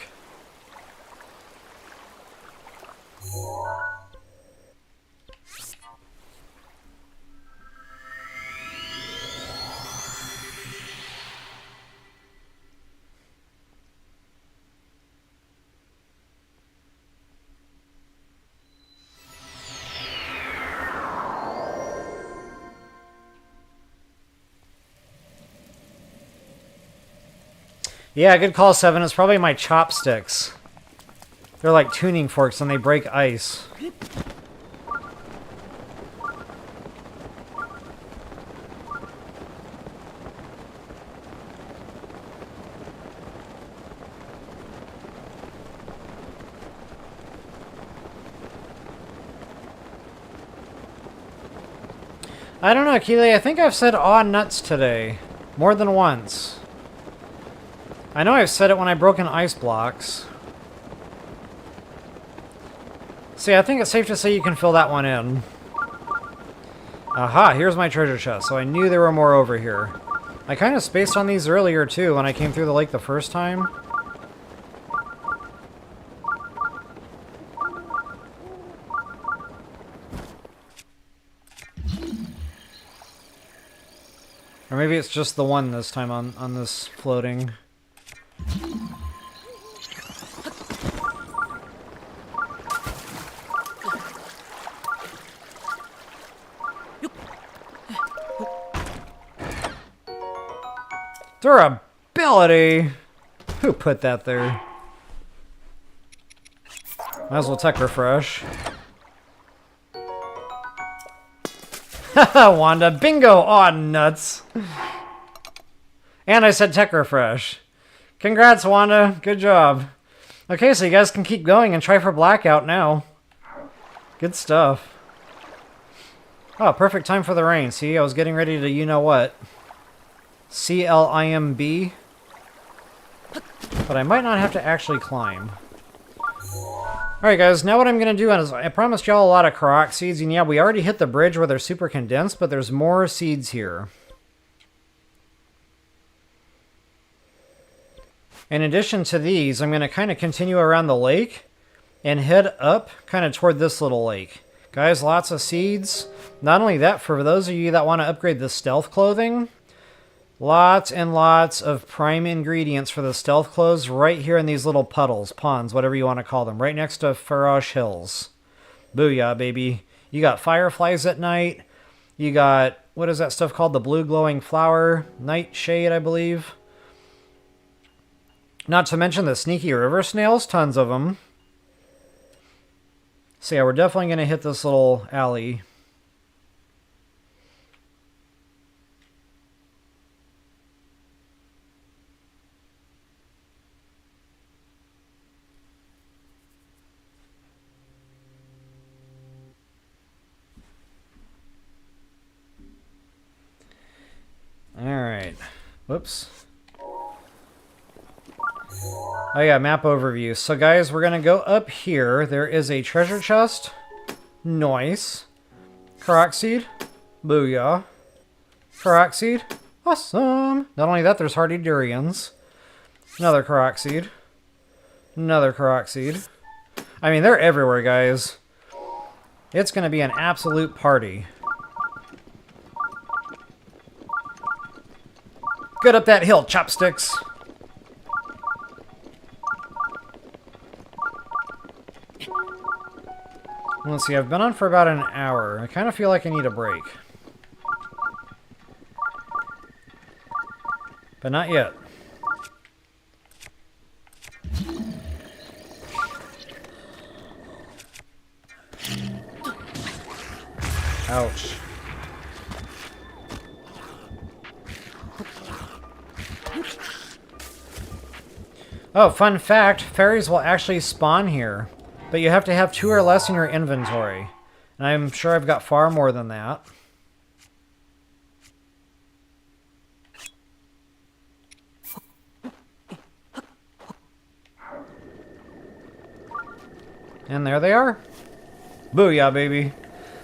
Yeah, good call, Seven. It's probably my chopsticks. They're like tuning forks and they break ice. I don't know, Keely. I think I've said aw nuts today. More than once. I know I've said it when I broke in ice blocks. See, I think it's safe to say you can fill that one in. Aha, here's my treasure chest. So I knew there were more over here. I kind of spaced on these earlier, too, when I came through the lake the first time. Or maybe it's just the one this time on this floating. Durability! Who put that there? Might as well tech refresh. Haha, Wanda, bingo! Aw, nuts! And I said tech refresh. Congrats, Wanda. Good job. Okay, so you guys can keep going and try for blackout now. Good stuff. Oh, perfect time for the rain. See, I was getting ready to you-know-what. CLIMB. But I might not have to actually climb. Alright guys, now what I'm going to do is, I promised y'all a lot of Koroks seeds, and yeah, we already hit the bridge where they're super condensed, but there's more seeds here. In addition to these, I'm going to kind of continue around the lake and head up kind of toward this little lake. Guys, lots of seeds. Not only that, for those of you that want to upgrade the stealth clothing, lots and lots of prime ingredients for the stealth clothes right here in these little puddles, ponds, whatever you want to call them, right next to Farosh Hills. Booyah, baby. You got fireflies at night. You got, what is that stuff called? The blue glowing flower, nightshade, I believe. Not to mention the sneaky river snails, tons of them. So yeah, we're definitely going to hit this little alley. Alright. Whoops. Oh yeah, map overview. So guys, we're going to go up here. There is a treasure chest. Nice. Korok seed. Booyah. Korok seed. Awesome. Not only that, there's hardy durians. Another Korok seed. Another Korok seed. I mean, they're everywhere, guys. It's going to be an absolute party. Good up that hill, chopsticks. Let's see, I've been on for about an hour. I kind of feel like I need a break. But not yet. Ouch. Oh, fun fact, fairies will actually spawn here, but you have to have 2 or less in your inventory. And I'm sure I've got far more than that. And there they are. Booyah, baby.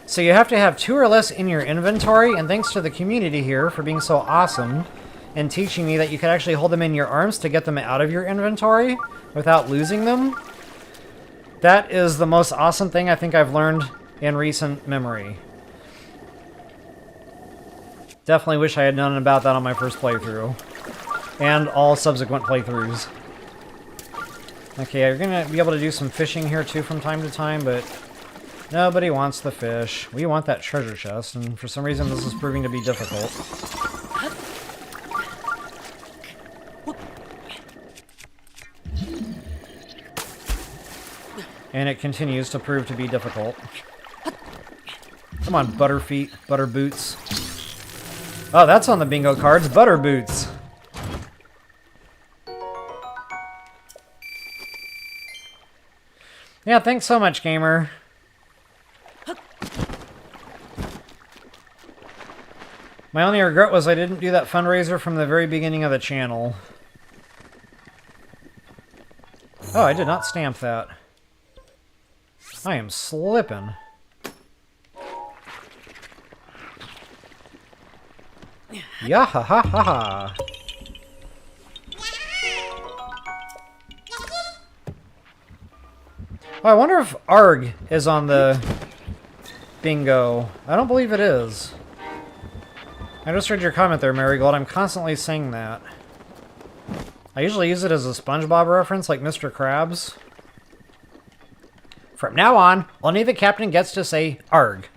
So you have to have 2 or less in your inventory, and thanks to the community here for being so awesome and teaching me that you can actually hold them in your arms to get them out of your inventory without losing them. That is the most awesome thing I think I've learned in recent memory. Definitely wish I had known about that on my first playthrough. And all subsequent playthroughs. Okay, you're gonna be able to do some fishing here too from time to time, but nobody wants the fish. We want that treasure chest, and for some reason this is proving to be difficult. And it continues to prove to be difficult. Come on, Butterfeet, Butter Boots. Oh, that's on the bingo cards, Butter Boots. Yeah, thanks so much, gamer. My only regret was I didn't do that fundraiser from the very beginning of the channel. Oh, I did not stamp that. I am slipping. Yeah, ha ha ha ha. Oh, I wonder if ARG is on the bingo. I don't believe it is. I just read your comment there, Marigold. I'm constantly saying that. I usually use it as a SpongeBob reference, like Mr. Krabs. From now on, only the captain gets to say ARG.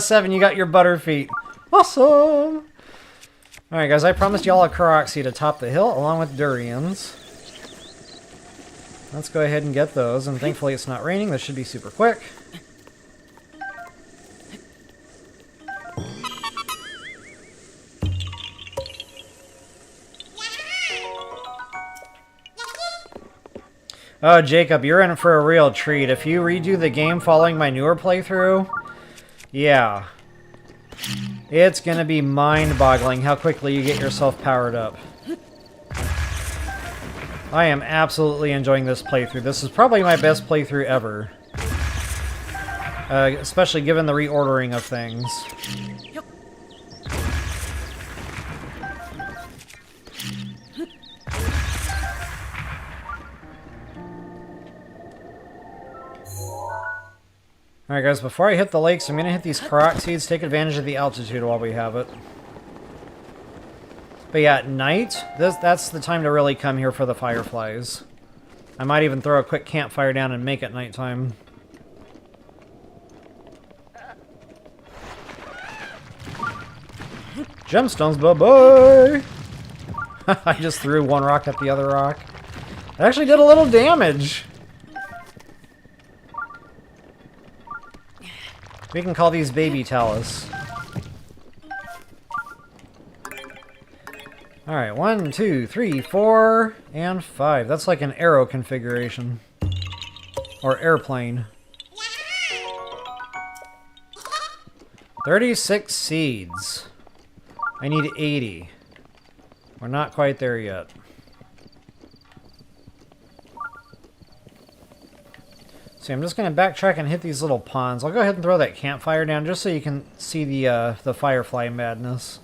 Seven, you got your butterfeet. Awesome! Alright guys, I promised y'all a Koroks to top the hill along with durians. Let's go ahead and get those, and thankfully it's not raining. This should be super quick. Oh, Jacob, you're in for a real treat. If you redo the game following my newer playthrough, yeah. It's gonna be mind-boggling how quickly you get yourself powered up. I am absolutely enjoying this playthrough. This is probably my best playthrough ever. Especially given the reordering of things. Alright guys, before I hit the lakes, I'm going to hit these Koroks seeds, take advantage of the altitude while we have it. But yeah, at night, that's the time to really come here for the fireflies. I might even throw a quick campfire down and make it nighttime. Gemstones, bye-bye! I just threw one rock at the other rock. It actually did a little damage! We can call these baby talus. Alright, 1, 2, 3, 4, and 5. That's like an arrow configuration. Or airplane. 36 seeds. I need 80. We're not quite there yet. See, I'm just going to backtrack and hit these little ponds. I'll go ahead and throw that campfire down just so you can see the firefly madness.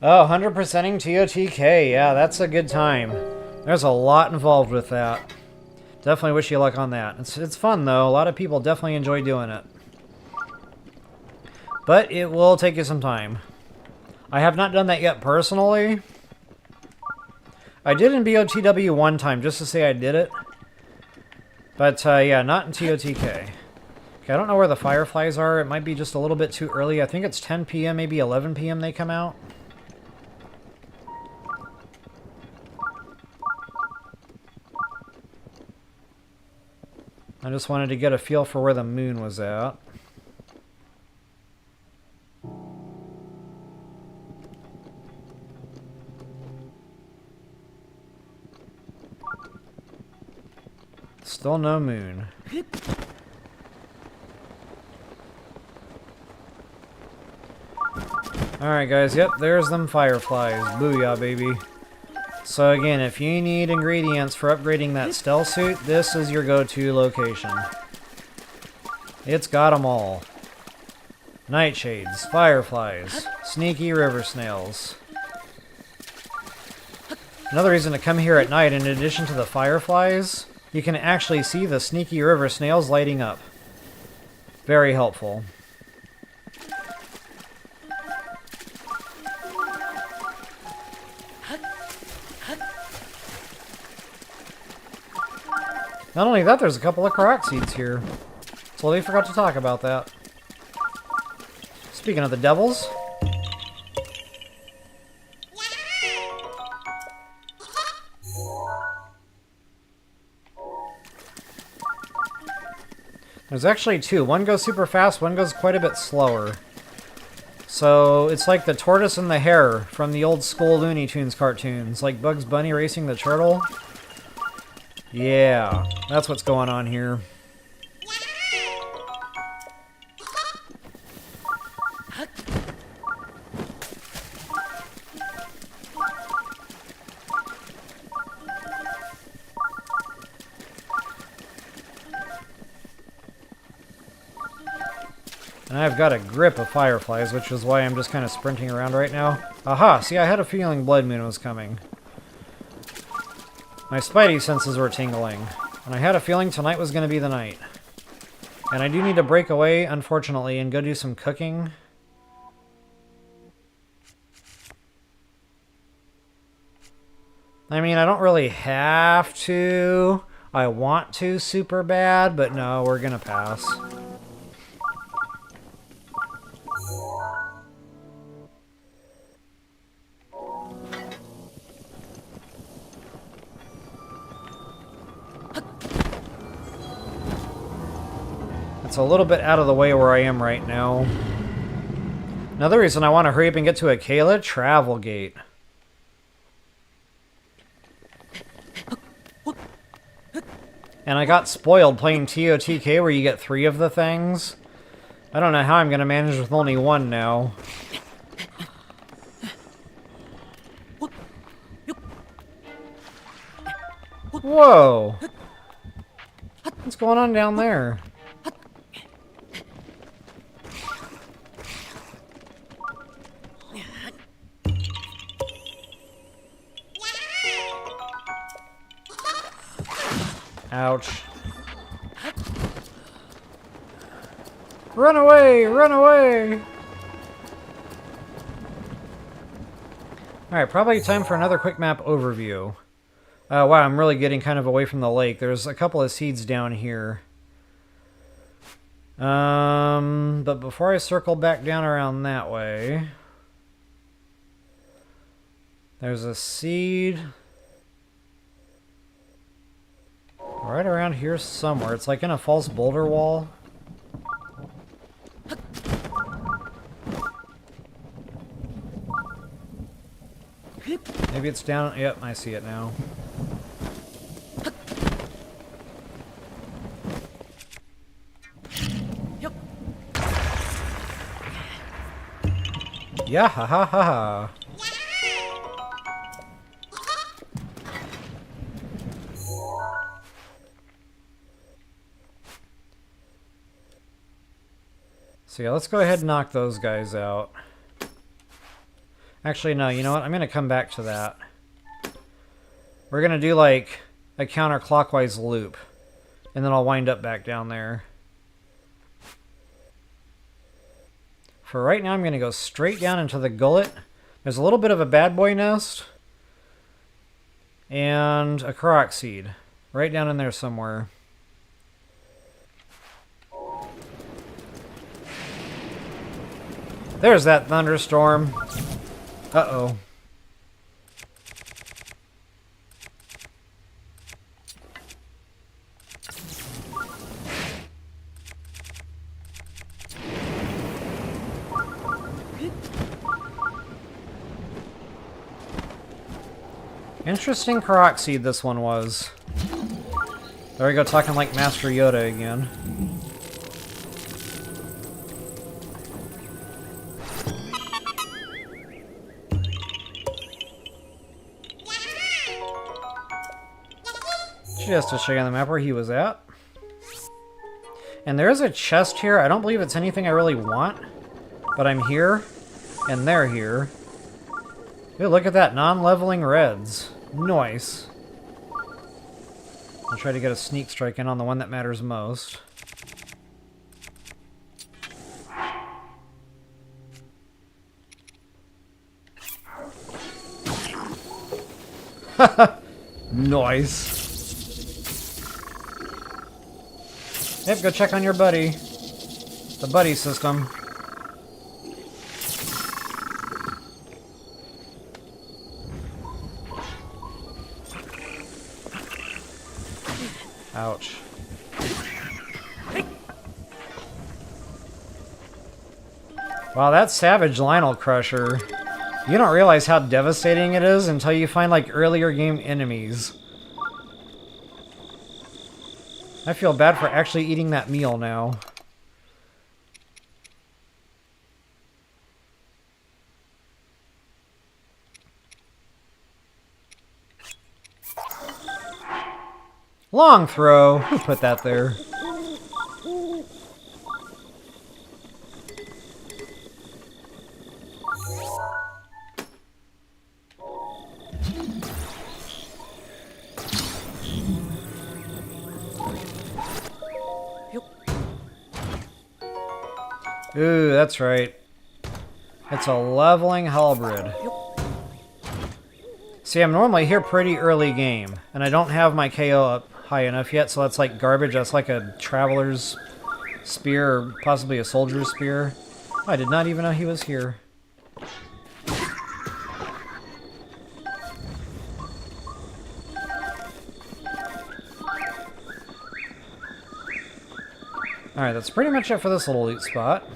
Oh, 100%ing TOTK. Yeah, that's a good time. There's a lot involved with that. Definitely wish you luck on that. It's fun, though. A lot of people definitely enjoy doing it. But it will take you some time. I have not done that yet personally. I did in BotW one time, just to say I did it. But, yeah, not in TOTK. Okay, I don't know where the fireflies are. It might be just a little bit too early. I think it's 10 p.m., maybe 11 p.m. they come out. I just wanted to get a feel for where the moon was at. Still no moon. Alright guys, yep, there's them fireflies. Booyah, baby. So again, if you need ingredients for upgrading that stealth suit, this is your go-to location. It's got them all. Nightshades, fireflies, sneaky river snails. Another reason to come here at night, in addition to the fireflies, you can actually see the sneaky river snails lighting up. Very helpful. Not only that, there's a couple of Koroks seeds here. Totally forgot to talk about that. Speaking of the devils. There's actually two. One goes super fast, one goes quite a bit slower. So it's like the tortoise and the hare from the old school Looney Tunes cartoons, like Bugs Bunny racing the turtle. Yeah, that's what's going on here. And I've got a grip of fireflies, which is why I'm just kind of sprinting around right now. Aha! See, I had a feeling Blood Moon was coming. My spidey senses were tingling, and I had a feeling tonight was going to be the night. And I do need to break away, unfortunately, and go do some cooking. I mean, I don't really have to. I want to super bad, but no, we're going to pass. It's a little bit out of the way where I am right now. Another reason I want to hurry up and get to Akela, Travel Gate. And I got spoiled playing TOTK where you get 3 of the things. I don't know how I'm going to manage with only 1 now. Whoa! What's going on down there? Ouch. Run away! Run away! Alright, probably time for another quick map overview. Wow, I'm really getting kind of away from the lake. There's a couple of seeds down here. But before I circle back down around that way... There's a seed... right around here somewhere. It's like in a false boulder wall. Maybe it's down... Yep, I see it now. Yeah, ha ha ha ha. So yeah, let's go ahead and knock those guys out. Actually, no, you know what? I'm going to come back to that. We're going to do like a counterclockwise loop. And then I'll wind up back down there. For right now, I'm going to go straight down into the gullet. There's a little bit of a bad boy nest. And a Koroks seed. Right down in there somewhere. There's that thunderstorm. Uh-oh. Interesting Koroks seed this one was. There we go, talking like Master Yoda again. Just to show you on the map where he was at. And there is a chest here. I don't believe it's anything I really want. But I'm here. And they're here. Ooh, look at that. Non-leveling reds. Nice. I'll try to get a sneak strike in on the one that matters most. Nice. Yep, go check on your buddy. The buddy system. Ouch. Wow, that Savage Lionel Crusher. You don't realize how devastating it is until you find, like, earlier game enemies. I feel bad for actually eating that meal now. Long throw. Who put that there? Ooh, that's right. It's a leveling halberd. See, I'm normally here pretty early game, and I don't have my KO up high enough yet, so that's like garbage. That's like a traveler's spear, or possibly a soldier's spear. Oh, I did not even know he was here. Alright, that's pretty much it for this little loot spot.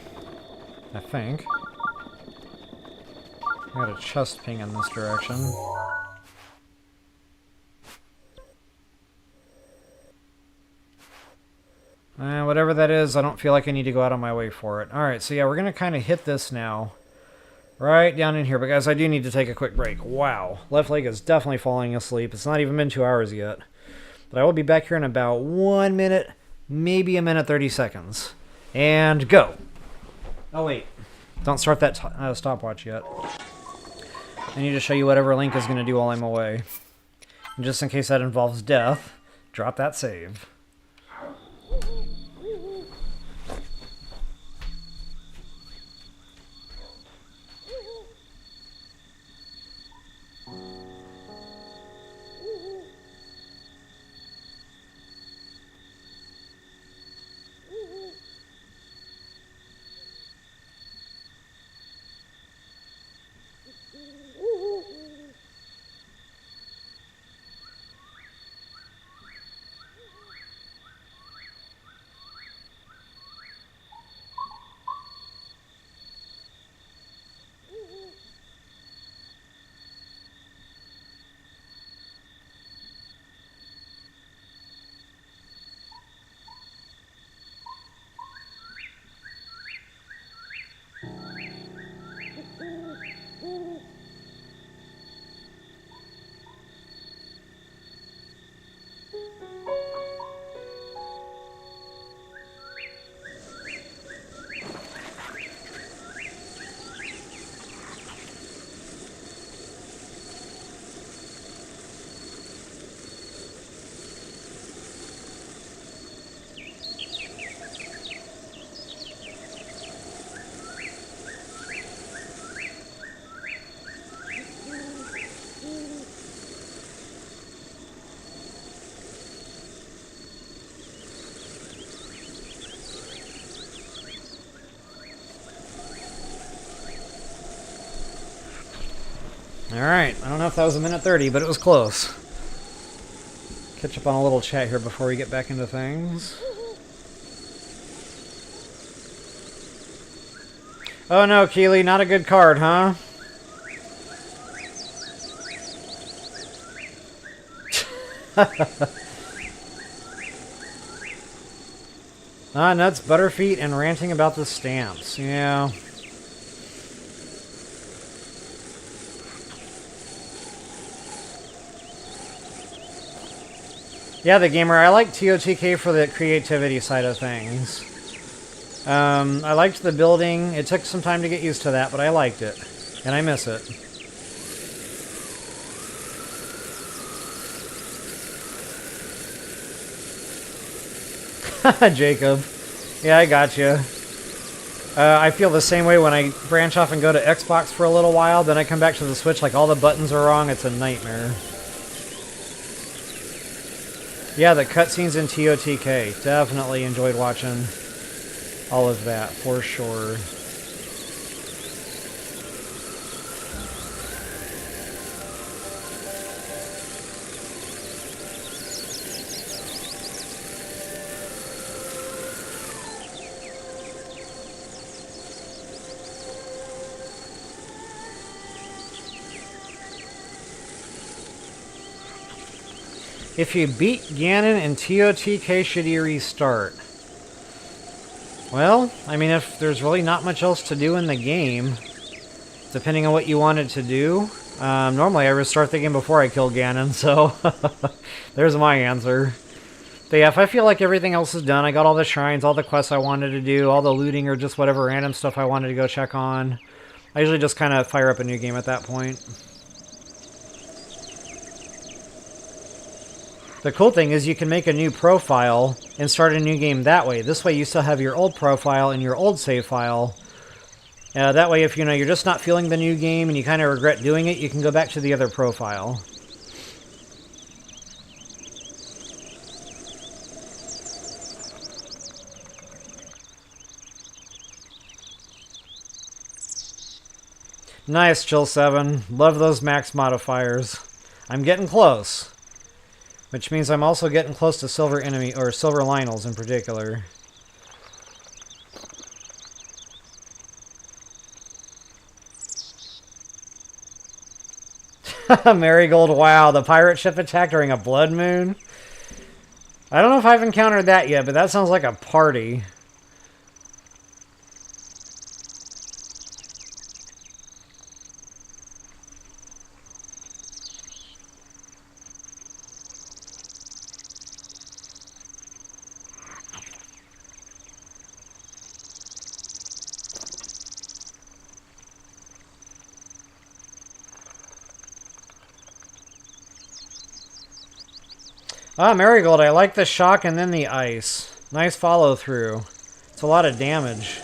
I think. I got a chest ping in this direction. Whatever that is, I don't feel like I need to go out of my way for it. Alright, so yeah, we're going to kind of hit this now. Right down in here. But guys, I do need to take a quick break. Wow. Left leg is definitely falling asleep. It's not even been 2 hours yet. But I will be back here in about 1 minute, maybe a minute 30 seconds. And go. Oh, wait. Don't start that stopwatch yet. I need to show you whatever Link is going to do while I'm away. And just in case that involves death, drop that save. Alright, I don't know if that was a minute 30, but it was close. Catch up on a little chat here before we get back into things. Oh no, Keely, not a good card, huh? Nuts, Butterfeet, and ranting about the stamps. Yeah. Yeah, the gamer. I like TOTK for the creativity side of things. I liked the building. It took some time to get used to that, but I liked it. And I miss it. Jacob. Yeah, I got you. I feel the same way when I branch off and go to Xbox for a little while. Then I come back to the Switch, like all the buttons are wrong. It's a nightmare. Yeah, the cutscenes in TOTK. Definitely enjoyed watching all of that, for sure. If you beat Ganon in TOTK, should you restart? Well, I mean, if there's really not much else to do in the game, depending on what you wanted to do, normally I restart the game before I kill Ganon, so there's my answer. But yeah, if I feel like everything else is done, I got all the shrines, all the quests I wanted to do, all the looting or just whatever random stuff I wanted to go check on, I usually just kind of fire up a new game at that point. The cool thing is you can make a new profile and start a new game that way. This way you still have your old profile and your old save file. That way if you're just not feeling the new game and you kind of regret doing it, you can go back to the other profile. Nice, Chill7. Love those max modifiers. I'm getting close. Which means I'm also getting close to silver enemy, or silver Lionels in particular. Marigold, wow, the pirate ship attack during a blood moon? I don't know if I've encountered that yet, but that sounds like a party. Ah, Marigold, I like the shock and then the ice. Nice follow through. It's a lot of damage.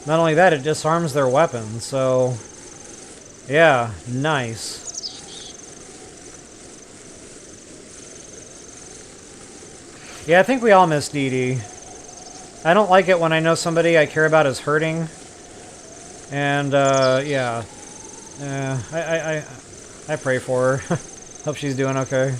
Not only that, it disarms their weapons, so... yeah, nice. Yeah, I think we all miss Dee Dee. I don't like it when I know somebody I care about is hurting. And, yeah. I pray for her. Hope she's doing okay.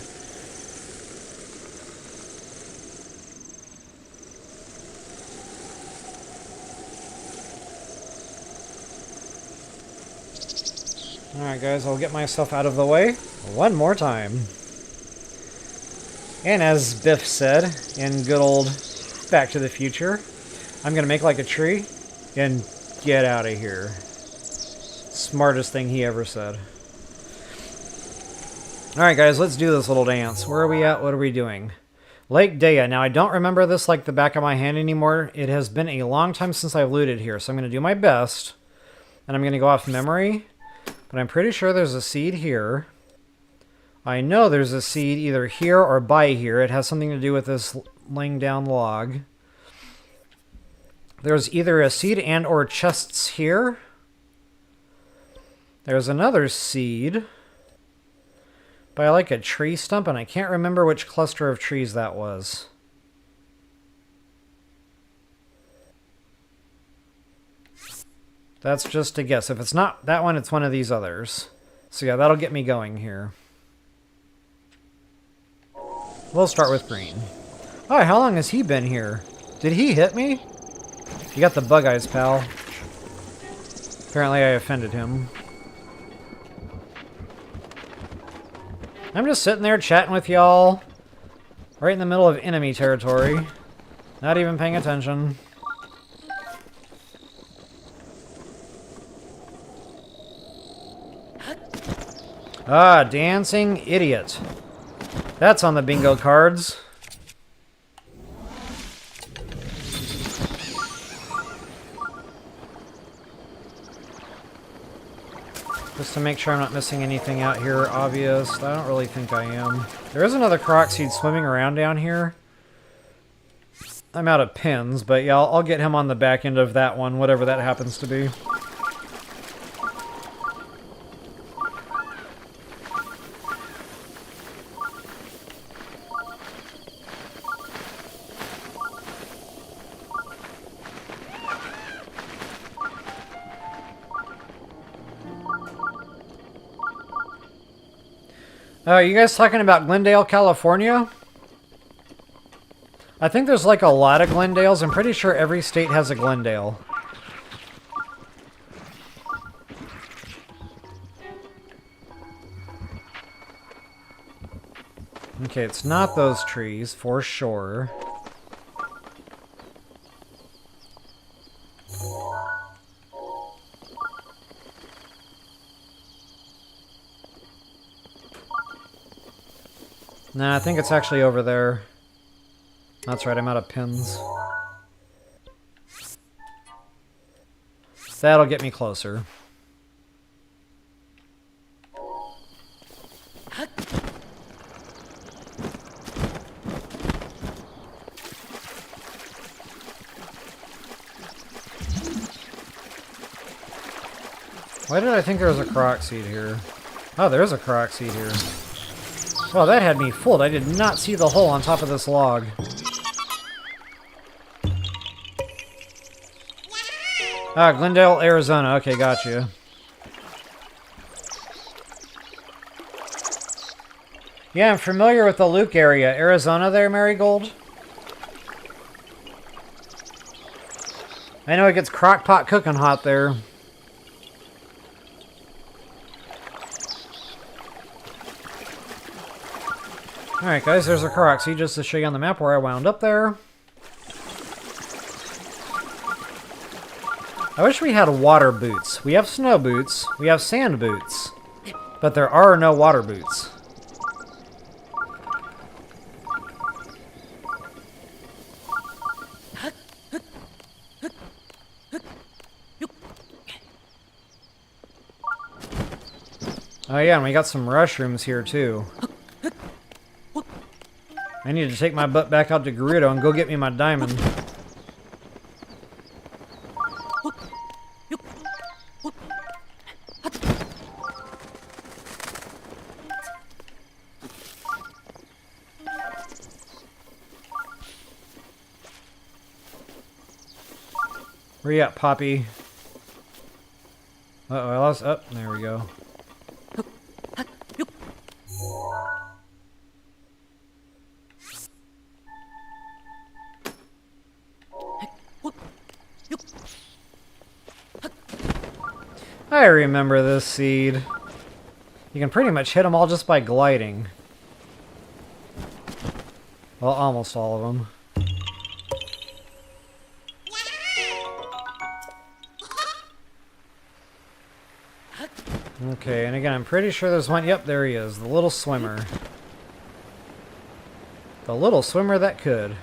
Alright guys, I'll get myself out of the way one more time. And as Biff said, in good old Back to the Future, I'm gonna make like a tree and get out of here. Smartest thing he ever said. Alright guys, let's do this little dance. Where are we at? What are we doing? Lake Daya. Now I don't remember this like the back of my hand anymore. It has been a long time since I've looted here, so I'm going to do my best. And I'm going to go off memory. But I'm pretty sure there's a seed here. I know there's a seed either here or by here. It has something to do with this laying down log. There's either a seed and or chests here. There's another seed by like a tree stump, and I can't remember which cluster of trees that was. That's just a guess. If it's not that one, it's one of these others. So yeah, that'll get me going here. We'll start with green. Oh, how long has he been here? Did he hit me? You got the bug eyes, pal. Apparently I offended him. I'm just sitting there chatting with y'all. Right in the middle of enemy territory. Not even paying attention. Ah, dancing idiot. That's on the bingo cards. Just to make sure I'm not missing anything out here obvious. I don't really think I am. There is another Koroks seed swimming around down here. I'm out of pins, but yeah, I'll get him on the back end of that one, whatever that happens to be. Are you guys talking about Glendale, California? I think there's like a lot of Glendales. I'm pretty sure every state has a Glendale. Okay, it's not those trees, for sure. Nah, I think it's actually over there. That's right, I'm out of pins. That'll get me closer. Why did I think there was a Korok seed here? Oh, there's a Korok seed here. Well, that had me fooled. I did not see the hole on top of this log. Ah, Glendale, Arizona. Okay, got you. Yeah, I'm familiar with the Luke area. Arizona there, Marigold? I know it gets crock-pot cooking hot there. Alright guys, there's a Koroks seed just to show you on the map where I wound up there. I wish we had water boots. We have snow boots, we have sand boots, but there are no water boots. Oh yeah, and we got some mushrooms here too. I need to take my butt back out to Gerudo and go get me my diamond. Where you at, Poppy? Uh-oh, I lost... Oh, there we go. I remember this seed. You can pretty much hit them all just by gliding. Well, almost all of them. Okay, and again, I'm pretty sure there's one. Yep, there he is. The little swimmer. The little swimmer that could.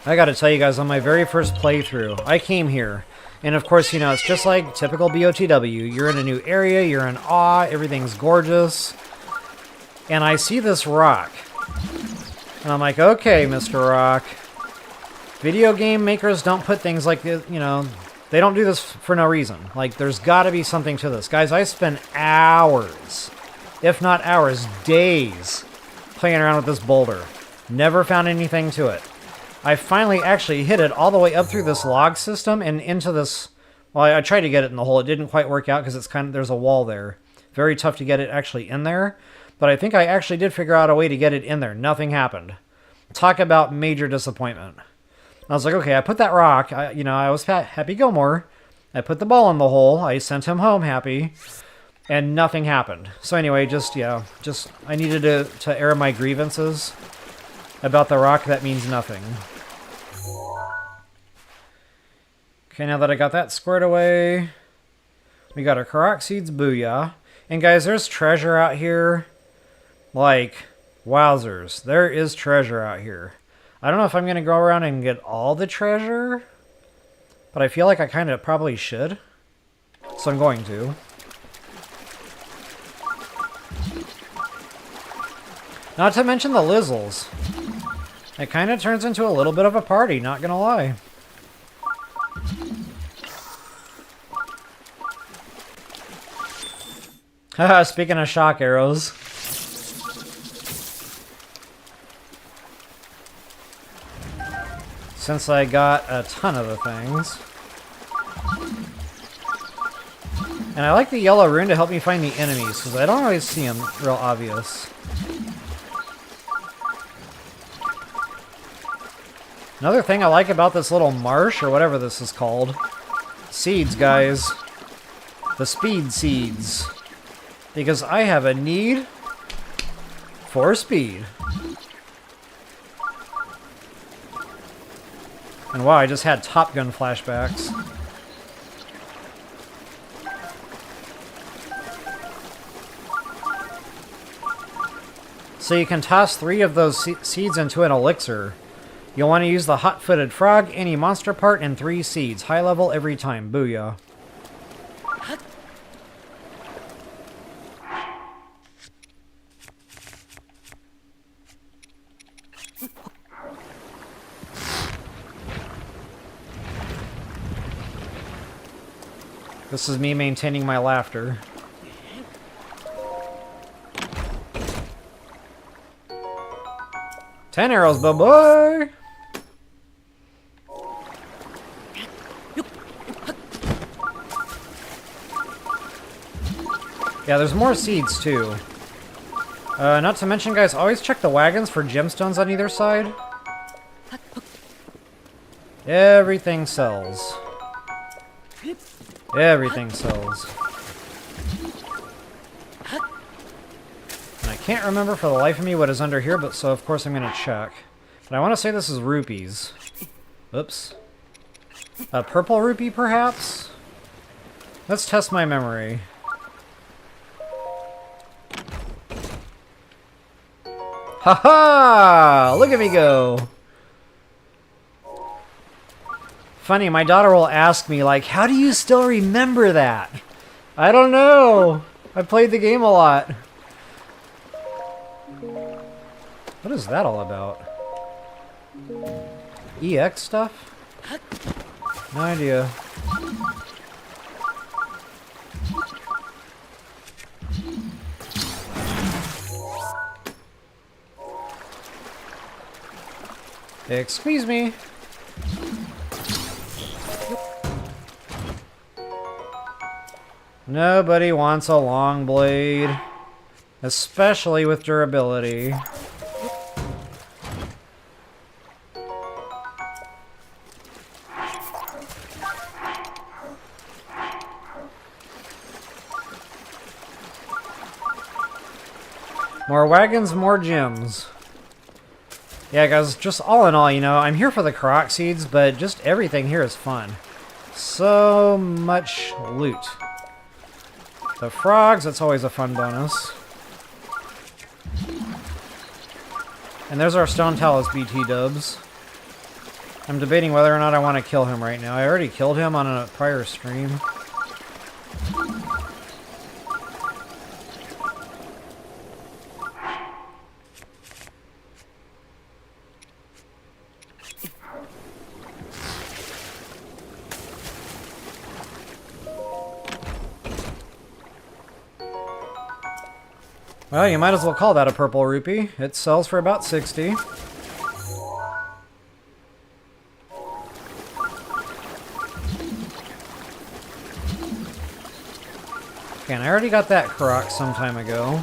I gotta tell you guys, on my very first playthrough, I came here, and of course, you know, it's just like typical BOTW. You're in a new area, you're in awe, everything's gorgeous, and I see this rock, and I'm like, okay, Mr. Rock, video game makers don't put things like this, you know, they don't do this for no reason. Like, there's gotta be something to this. Guys, I spent hours, if not hours, days, playing around with this boulder. Never found anything to it. I finally actually hit it all the way up through this log system and into this... Well, I tried to get it in the hole. It didn't quite work out because it's kind of... There's a wall there. Very tough to get it actually in there. But I think I actually did figure out a way to get it in there. Nothing happened. Talk about major disappointment. I was like, okay, I put that rock. I was Happy Gilmore. I put the ball in the hole. I sent him home happy. And nothing happened. So anyway, I needed to air my grievances about the rock that means nothing. Okay, now that I got that squared away, we got our Korok seeds, booyah. And guys, there's treasure out here. Like, wowzers. There is treasure out here. I don't know if I'm going to go around and get all the treasure, but I feel like I kind of probably should. So I'm going to. Not to mention the Lizzles. It kind of turns into a little bit of a party, not gonna lie. Haha, speaking of shock arrows. Since I got a ton of the things. And I like the yellow rune to help me find the enemies, because I don't always see them real obvious. Another thing I like about this little marsh, or whatever this is called. Seeds, guys. The speed seeds. Because I have a need for speed. And wow, I just had Top Gun flashbacks. So you can toss 3 of those seeds into an elixir. You'll want to use the hot-footed frog, any monster part, and 3 seeds. High level every time. Booyah. This is me maintaining my laughter. Ten arrows, bye-bye! Yeah, there's more seeds, too. Not to mention, guys, always check the wagons for gemstones on either side. Everything sells. Everything sells. And I can't remember for the life of me what is under here, but so of course I'm gonna check. But I want to say this is rupees. Oops. A purple rupee, perhaps? Let's test my memory. Haha! Look at me go! Funny, my daughter will ask me, like, how do you still remember that? I don't know. I played the game a lot. What is that all about? EX stuff? No idea. Excuse me. Nobody wants a long blade, especially with durability. More wagons, more gems. Yeah, guys, just all in all, you know, I'm here for the Koroks seeds, but just everything here is fun. So much loot. The frogs, that's always a fun bonus. And there's our Stone Talus BT dubs. I'm debating whether or not I want to kill him right now. I already killed him on a prior stream. Well, you might as well call that a purple rupee. It sells for about 60. Okay, and I already got that Koroks some time ago.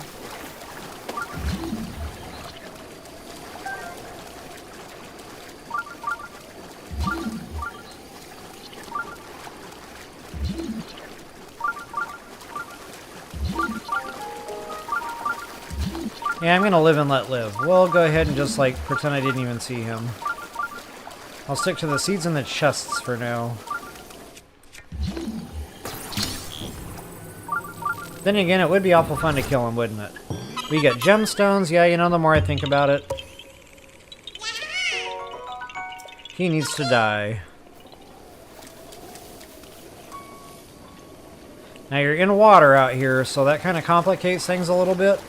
Yeah, I'm gonna live and let live. We'll go ahead and just, like, pretend I didn't even see him. I'll stick to the seeds and the chests for now. Then again, it would be awful fun to kill him, wouldn't it? We get gemstones. Yeah, you know, the more I think about it. He needs to die. Now, you're in water out here, so that kind of complicates things a little bit.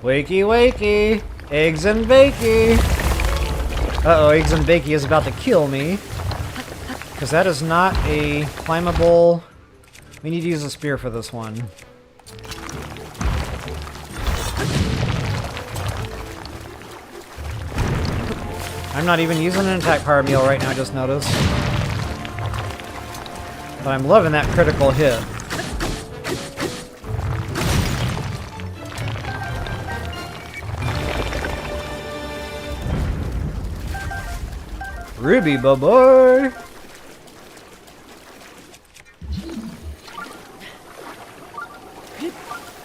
Wakey, wakey! Eggs and bakey! Uh-oh, Eggs and bakey is about to kill me. Because that is not a climbable... We need to use a spear for this one. I'm not even using an attack power meal right now, I just noticed. But I'm loving that critical hit. Ruby, bye-bye!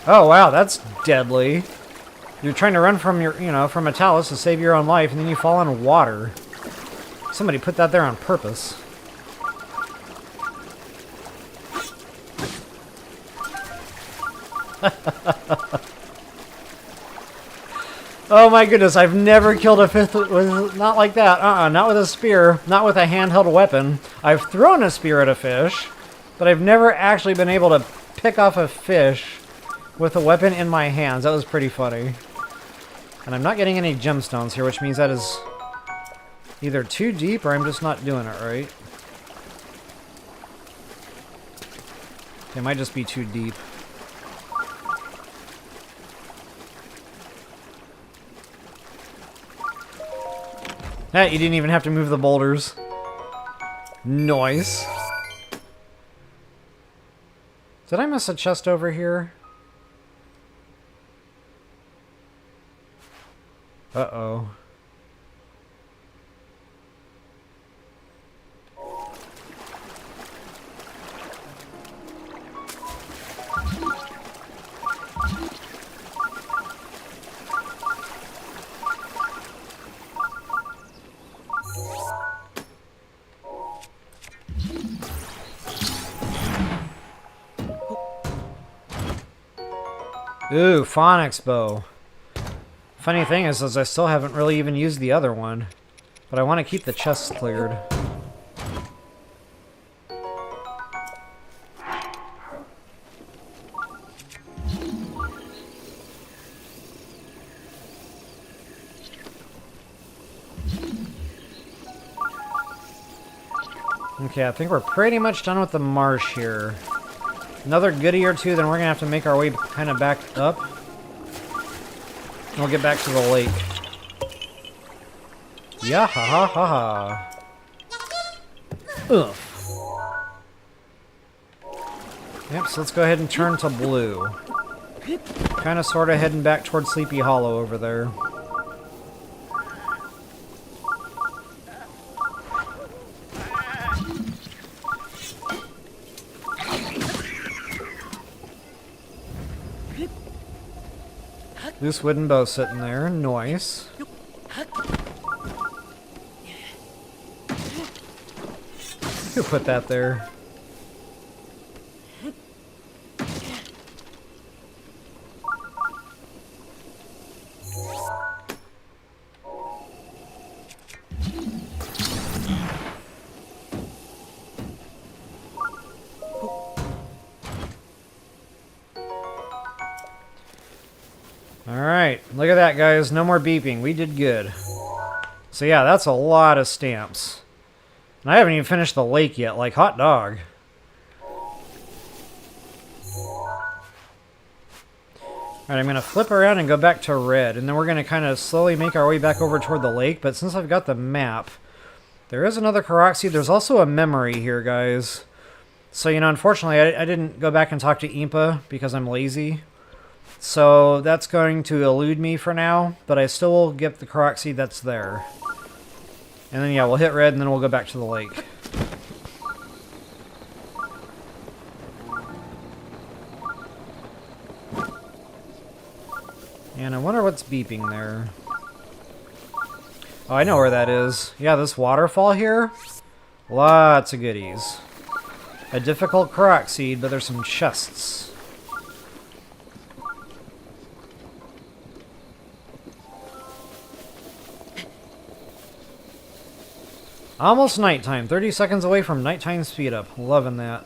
Oh wow, that's deadly. You're trying to run from your, from a talus to save your own life, and then you fall in water. Somebody put that there on purpose. Oh my goodness, I've never killed a fish with, not like that. Not with a spear, not with a handheld weapon. I've thrown a spear at a fish, but I've never actually been able to pick off a fish with a weapon in my hands. That was pretty funny. And I'm not getting any gemstones here, which means that is either too deep or I'm just not doing it right. It might just be too deep. Hey, you didn't even have to move the boulders. Nice. Did I miss a chest over here? Uh-oh. Ooh, phonics bow. Funny thing is I still haven't really even used the other one. But I want to keep the chests cleared. Okay, I think we're pretty much done with the marsh here. Another goodie or two, then we're gonna have to make our way kind of back up. And we'll get back to the lake. Yeah, ha ha ha ha. Ugh. Yep, so let's go ahead and turn to blue. Kind of sort of heading back towards Sleepy Hollow over there. Loose wooden bow sitting there. Nice. Who put that there? Alright, look at that, guys. No more beeping. We did good. So yeah, that's a lot of stamps. And I haven't even finished the lake yet, like hot dog. Alright, I'm going to flip around and go back to red, and then we're going to kind of slowly make our way back over toward the lake. But since I've got the map, there is another Koroks seed. There's also a memory here, guys. So, unfortunately, I didn't go back and talk to Impa because I'm lazy. So that's going to elude me for now, but I still will get the Koroks seed that's there. And then, yeah, we'll hit red, and then we'll go back to the lake. And I wonder what's beeping there. Oh, I know where that is. Yeah, this waterfall here. Lots of goodies. A difficult Koroks seed, but there's some chests. Almost nighttime. 30 seconds away from nighttime speed up. Loving that.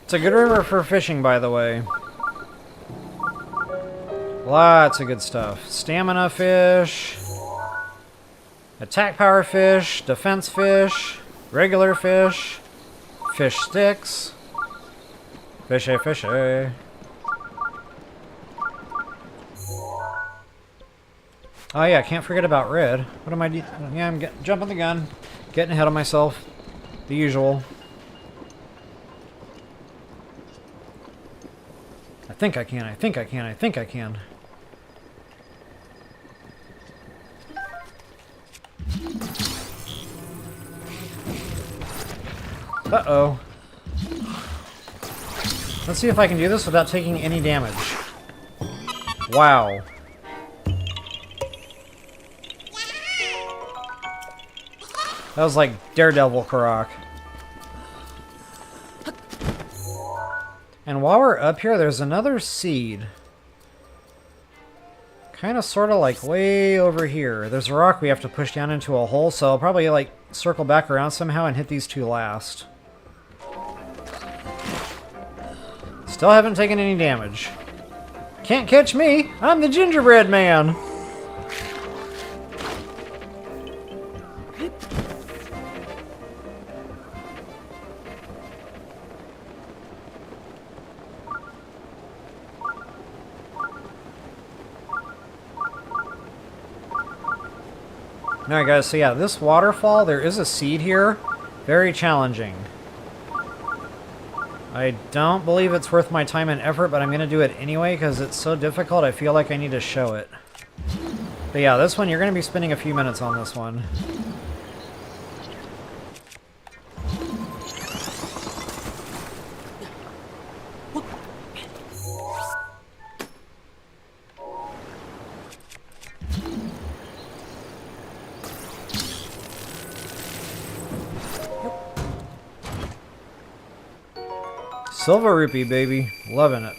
It's a good river for fishing, by the way. Lots of good stuff. Stamina fish. Attack power fish, defense fish, regular fish, fish sticks, fishy fishy. Oh yeah, can't forget about red. What am I doing? Yeah, I'm jumping the gun, getting ahead of myself, the usual. I think I can, I think I can, I think I can. Uh-oh. Let's see if I can do this without taking any damage. Wow. That was like Daredevil Korok. And while we're up here, there's another seed. Kind of sort of like way over here. There's a rock we have to push down into a hole, so I'll probably like circle back around somehow and hit these two last. Still haven't taken any damage. Can't catch me! I'm the gingerbread man! Alright guys, so yeah, this waterfall, there is a seed here. Very challenging. I don't believe it's worth my time and effort, but I'm going to do it anyway because it's so difficult I feel like I need to show it. But yeah, this one, you're going to be spending a few minutes on this one. Silver rupee, baby. Loving it.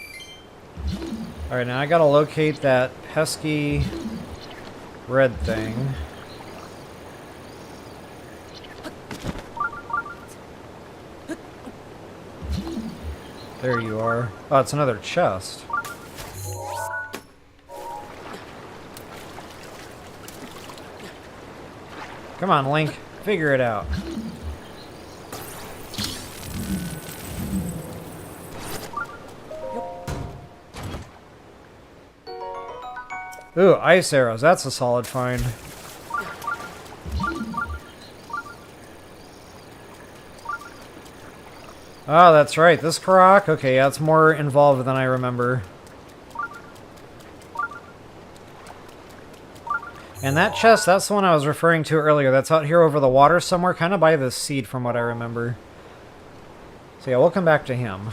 Alright, now I gotta locate that pesky red thing. There you are. Oh, it's another chest. Come on, Link. Figure it out. Ooh, ice arrows. That's a solid find. Oh, that's right. This Korok? Okay, yeah, it's more involved than I remember. And that chest, that's the one I was referring to earlier. That's out here over the water somewhere, kind of by the seed from what I remember. So yeah, we'll come back to him.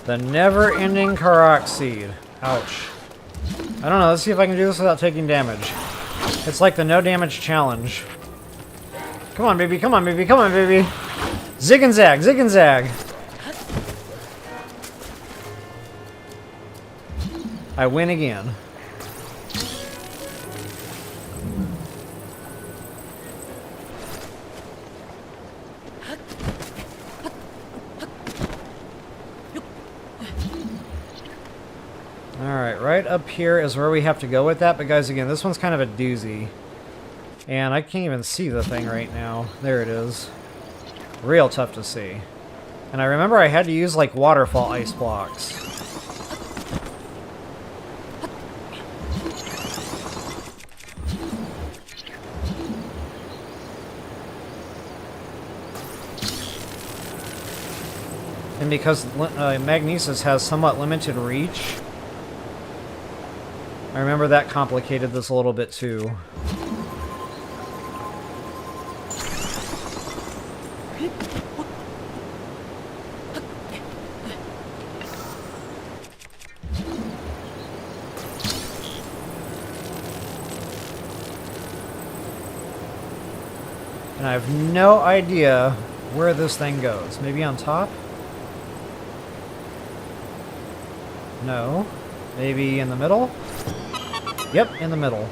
The never-ending Korok seed. Ouch. I don't know, let's see if I can do this without taking damage. It's like the no damage challenge. Come on, baby, come on, baby, come on, baby. Zig and zag, zig and zag. I win again. Alright, right up here is where we have to go with that, but guys, again, this one's kind of a doozy. And I can't even see the thing right now. There it is. Real tough to see. And I remember I had to use, like, waterfall ice blocks. And because Magnesis has somewhat limited reach, I remember that complicated this a little bit too. And I have no idea where this thing goes. Maybe on top? No. Maybe in the middle? Yep, in the middle.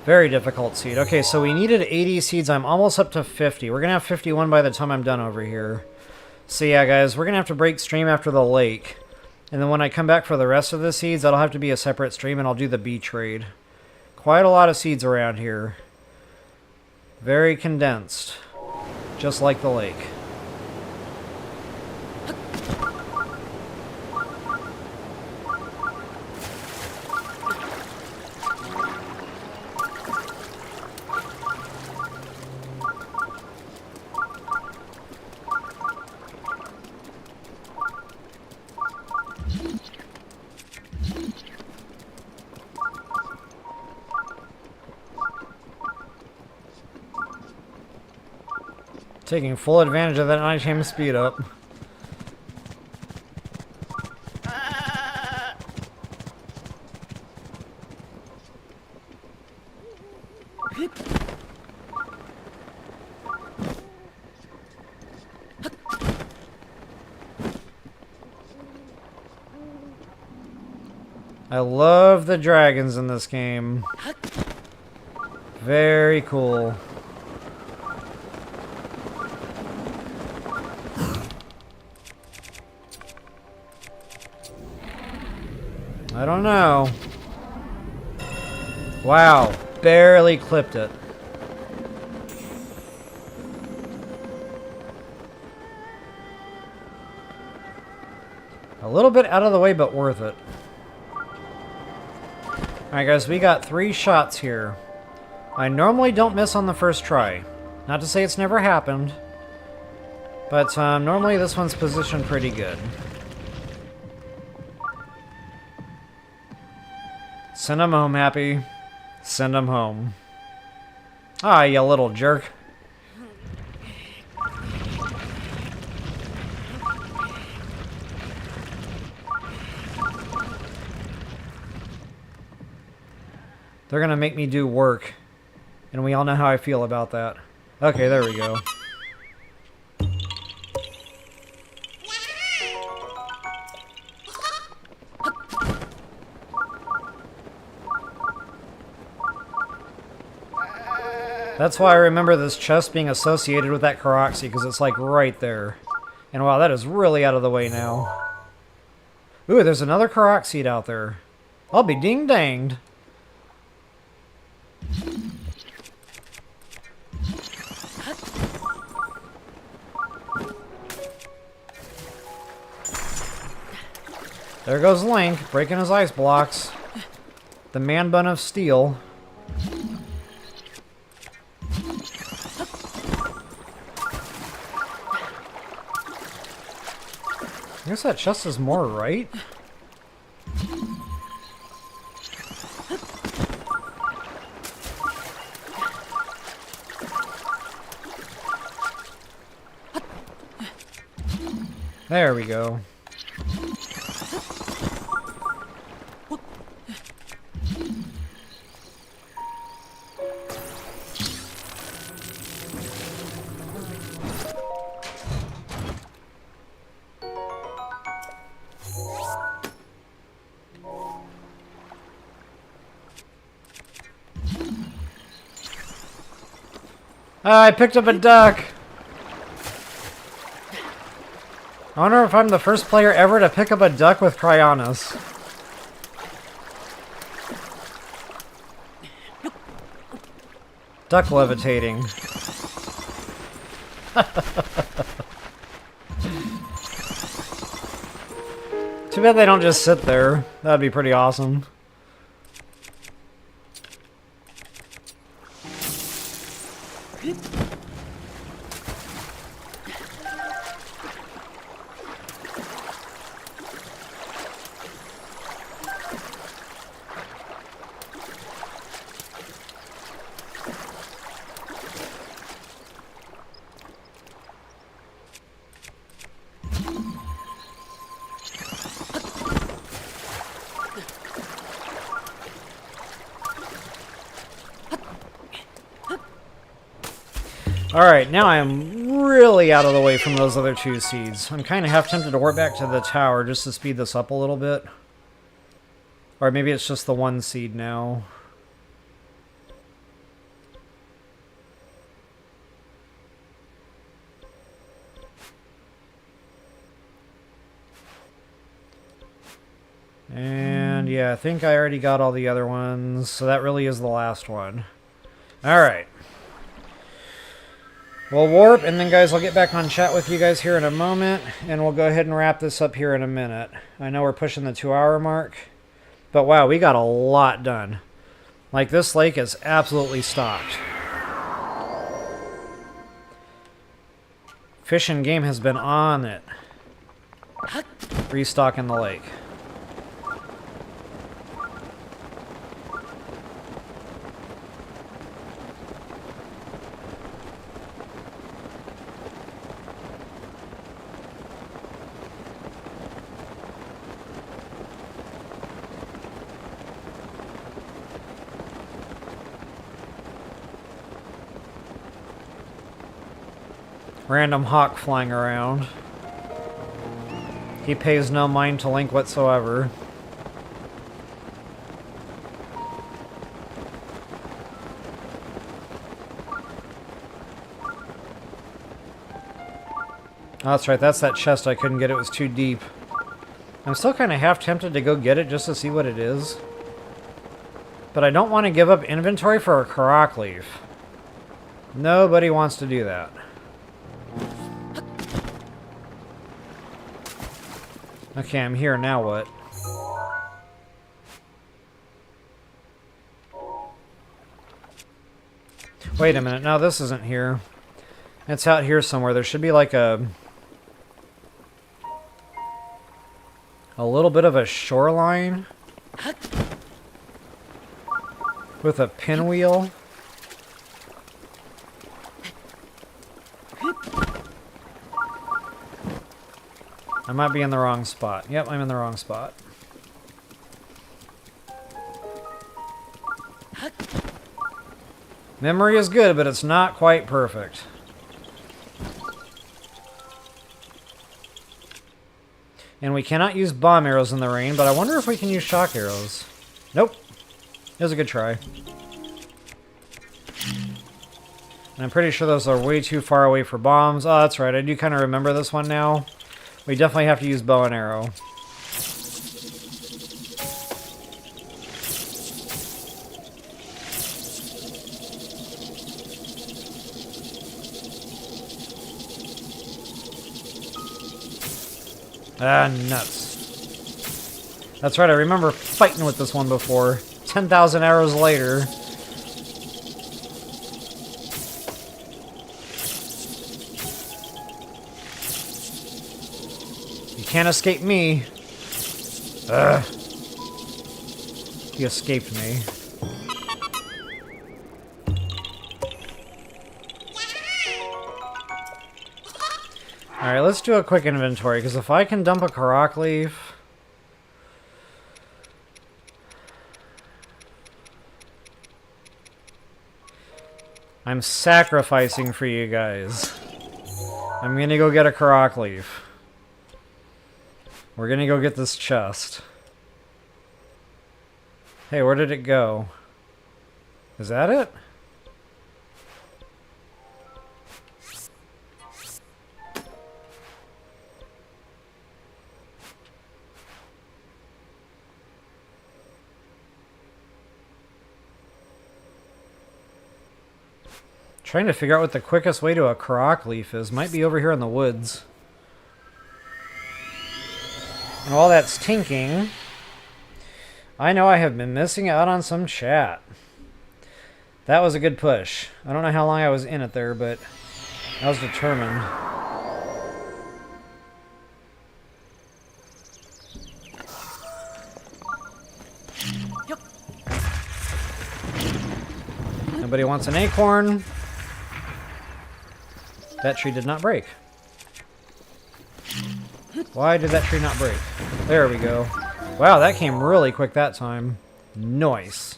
Very difficult seed. Okay, so we needed 80 seeds. I'm almost up to 50. We're going to have 51 by the time I'm done over here. So yeah, guys, we're going to have to break stream after the lake. And then when I come back for the rest of the seeds, that'll have to be a separate stream, and I'll do the bee trade. Quite a lot of seeds around here. Very condensed. Just like the lake. Taking full advantage of that nighttime speed up. I love the dragons in this game. Very cool. I don't know. Wow, barely clipped it. A little bit out of the way, but worth it. Alright guys, we got 3 shots here. I normally don't miss on the first try. Not to say it's never happened. But normally this one's positioned pretty good. Send him home, Happy. Send him home. Ah, you little jerk. They're gonna make me do work. And we all know how I feel about that. Okay, there we go. That's why I remember this chest being associated with that Koroks, because it's like right there. And wow, that is really out of the way now. Ooh, there's another Koroks seed out there. I'll be ding-danged. There goes Link, breaking his ice blocks. The man bun of steel. I guess that chest is more right. There we go. I picked up a duck! I wonder if I'm the first player ever to pick up a duck with Cryonis. Duck levitating. Too bad they don't just sit there. That'd be pretty awesome. Alright, now I am really out of the way from those other 2 seeds. I'm kind of half tempted to warp back to the tower just to speed this up a little bit. Or maybe it's just the 1 seed now. And And yeah, I think I already got all the other ones, so that really is the last one. Alright. We'll warp, and then guys, I'll get back on chat with you guys here in a moment, and we'll go ahead and wrap this up here in a minute. I know we're pushing the 2-hour mark, but wow, we got a lot done. Like, this lake is absolutely stocked. Fish and Game has been on it. Restocking the lake. Random hawk flying around. He pays no mind to Link whatsoever. Oh, that's right, that's that chest I couldn't get, it was too deep. I'm still kind of half tempted to go get it just to see what it is. But I don't want to give up inventory for a Korok leaf. Nobody wants to do that. Okay, I'm here, now what? Wait a minute, no, this isn't here. It's out here somewhere. There should be like a little bit of a shoreline with a pinwheel. I might be in the wrong spot. Yep, I'm in the wrong spot. Memory is good, but it's not quite perfect. And we cannot use bomb arrows in the rain, but I wonder if we can use shock arrows. Nope. It was a good try. And I'm pretty sure those are way too far away for bombs. Oh, that's right. I do kind of remember this one now. We definitely have to use bow and arrow. Ah, nuts. That's right, I remember fighting with this one before. 10,000 arrows later. Can't escape me. Ugh. He escaped me. Alright, let's do a quick inventory, because if I can dump a Korok leaf... I'm sacrificing for you guys. I'm gonna go get a Korok leaf. We're gonna go get this chest. Hey, where did it go? Is that it? Trying to figure out what the quickest way to a Korok leaf is. Might be over here in the woods. And while that's tinking, I know I have been missing out on some chat. That was a good push. I don't know how long I was in it there, but I was determined. Nobody wants an acorn. That tree did not break. Why did that tree not break? There we go. Wow, that came really quick that time. Nice.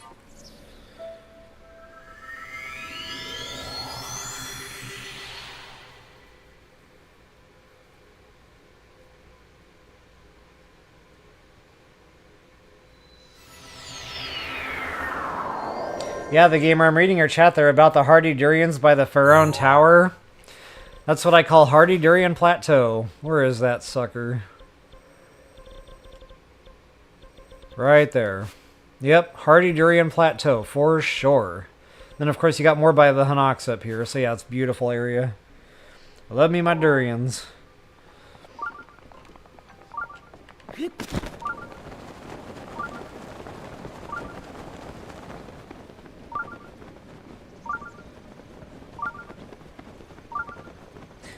Yeah, the gamer, I'm reading your chat there about the hardy durians by the Pharaoh Tower. That's what I call Hardy Durian Plateau. Where is that sucker? Right there. Yep, Hardy Durian Plateau, for sure. Then, of course, you got more by the Hinox up here. So, yeah, it's a beautiful area. I love me my durians.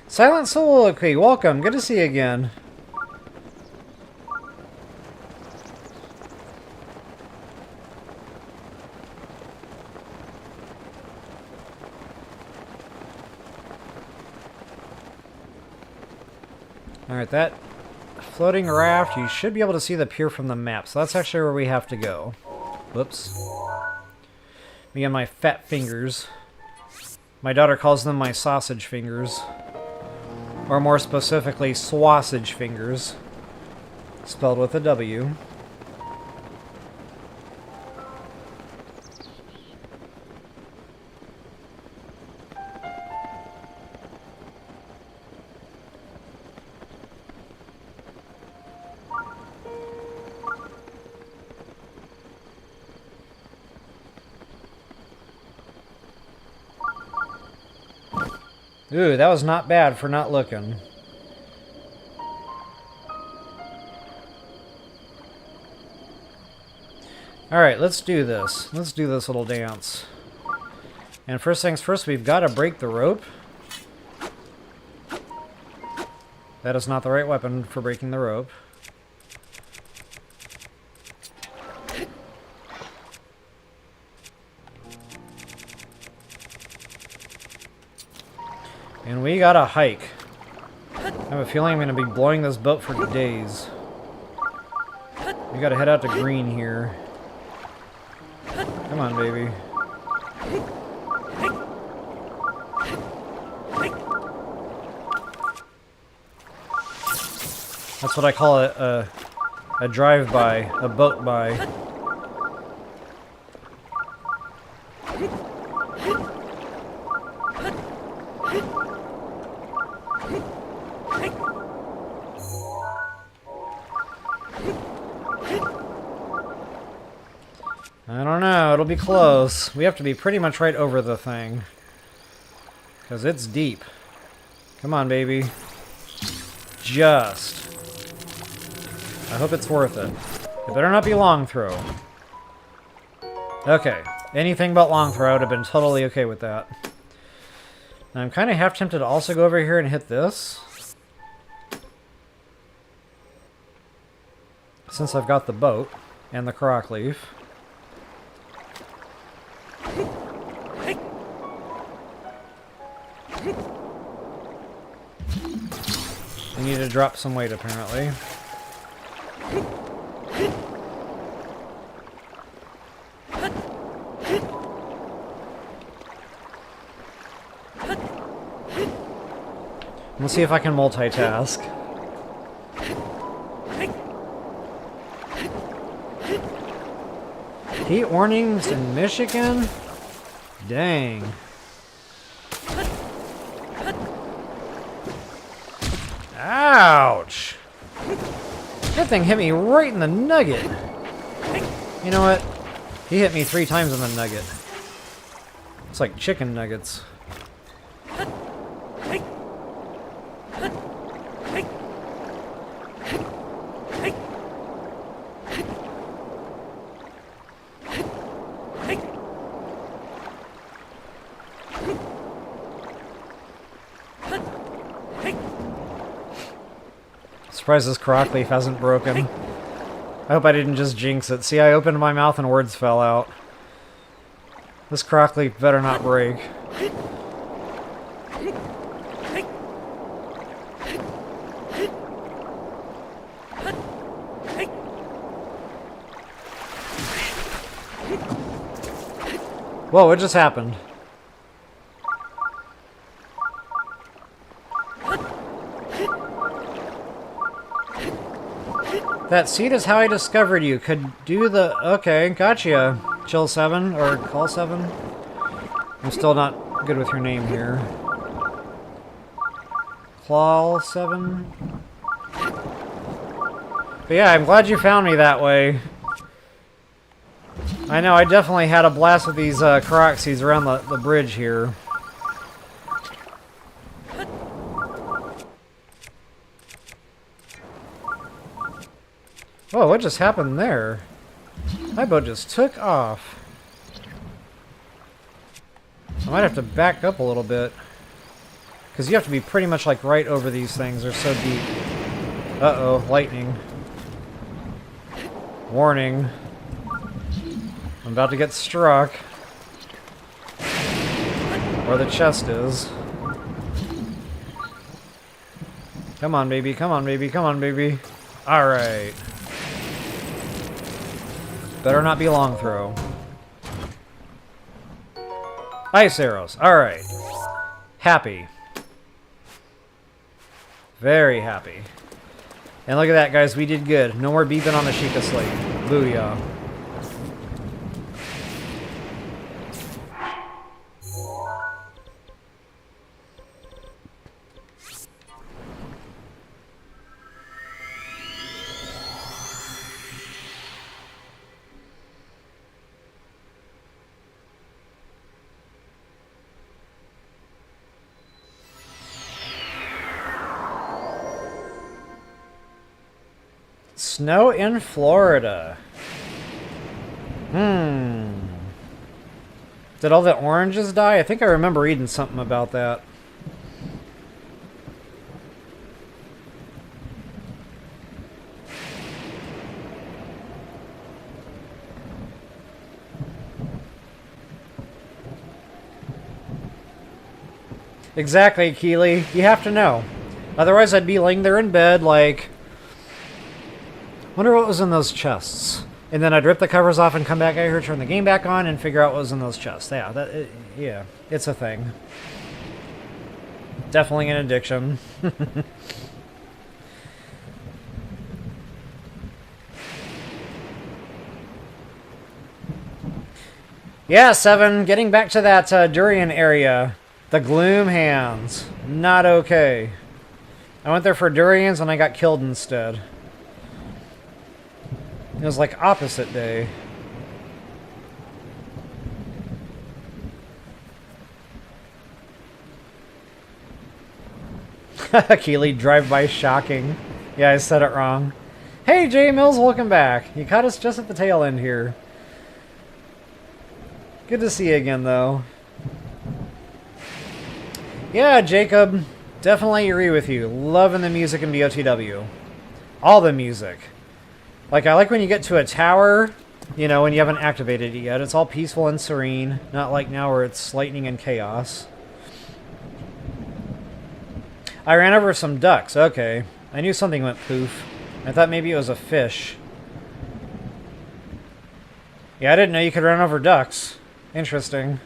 Silent Soliloquy, welcome. Good to see you again. Alright, that floating raft, you should be able to see the pier from the map. So that's actually where we have to go. Whoops. Me and my fat fingers. My daughter calls them my sausage fingers. Or more specifically, swasage fingers. Spelled with a W. Ooh, that was not bad for not looking. Alright, let's do this. Let's do this little dance. And first things first, we've got to break the rope. That is not the right weapon for breaking the rope. And we got a hike. I have a feeling I'm going to be blowing this boat for days. We got to head out to green here. Come on, baby. That's what I call a drive-by, a boat-by. I don't know, it'll be close. We have to be pretty much right over the thing. Because it's deep. Come on, baby. Just. I hope it's worth it. It better not be long throw. Okay. Anything but long throw, I would have been totally okay with that. Now, I'm kind of half tempted to also go over here and hit this. Since I've got the boat and the Korok leaf. We need to drop some weight, apparently. Let's see if I can multitask. Heat warnings in Michigan? Dang. Ouch! That thing hit me right in the nugget. You know what? He hit me 3 times in the nugget. It's like chicken nuggets. Surprised this Korok leaf hasn't broken. I hope I didn't just jinx it. See, I opened my mouth and words fell out. This Korok leaf better not break. Whoa, what just happened? That seed is how I discovered you. Could do the... Okay, gotcha. Chill 7, or Call 7. I'm still not good with your name here. Claw 7? But yeah, I'm glad you found me that way. I know, I definitely had a blast with these Koroks around the bridge here. Whoa, what just happened there? My boat just took off. I might have to back up a little bit. Because you have to be pretty much like right over these things. They're so deep. Uh-oh, lightning. Warning. I'm about to get struck. Where the chest is. Come on, baby. Come on, baby. Come on, baby. Alright. Better not be long throw. Ice arrows. Alright. Happy. Very happy. And look at that, guys. We did good. No more beeping on the Sheikah slate. Booyah. Snow in Florida. Did all the oranges die? I think I remember reading something about that. Exactly, Keely. You have to know. Otherwise, I'd be laying there in bed like... Wonder what was in those chests. And then I'd rip the covers off and come back out here, turn the game back on, and figure out what was in those chests. Yeah, yeah, it's a thing. Definitely an addiction. Yeah, 7, getting back to that durian area. The Gloom Hands. Not okay. I went there for durians and I got killed instead. It was like opposite day. Keely, drive-by shocking. Yeah, I said it wrong. Hey, J Mills, welcome back. You caught us just at the tail end here. Good to see you again, though. Yeah, Jacob, definitely agree with you. Loving the music in BOTW. All the music. Like, I like when you get to a tower, you know, when you haven't activated it yet. It's all peaceful and serene. Not like now where it's lightning and chaos. I ran over some ducks. Okay. I knew something went poof. I thought maybe it was a fish. Yeah, I didn't know you could run over ducks. Interesting.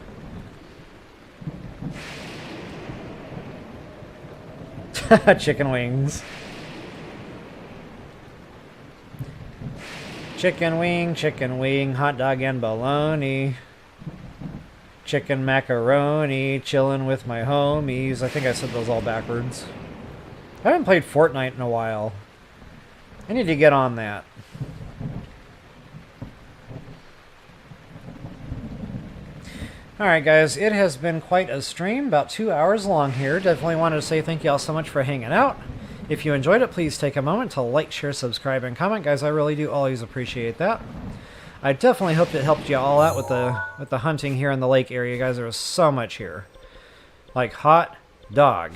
Chicken wings. Chicken wing, hot dog and bologna. Chicken macaroni, chilling with my homies. I think I said those all backwards. I haven't played Fortnite in a while. I need to get on that. Alright guys, it has been quite a stream, about 2 hours long here. Definitely wanted to say thank you all so much for hanging out. If you enjoyed it, please take a moment to like, share, subscribe, and comment. Guys, I really do always appreciate that. I definitely hope it helped you all out with the hunting here in the lake area, guys. There was so much here. Like, hot dog.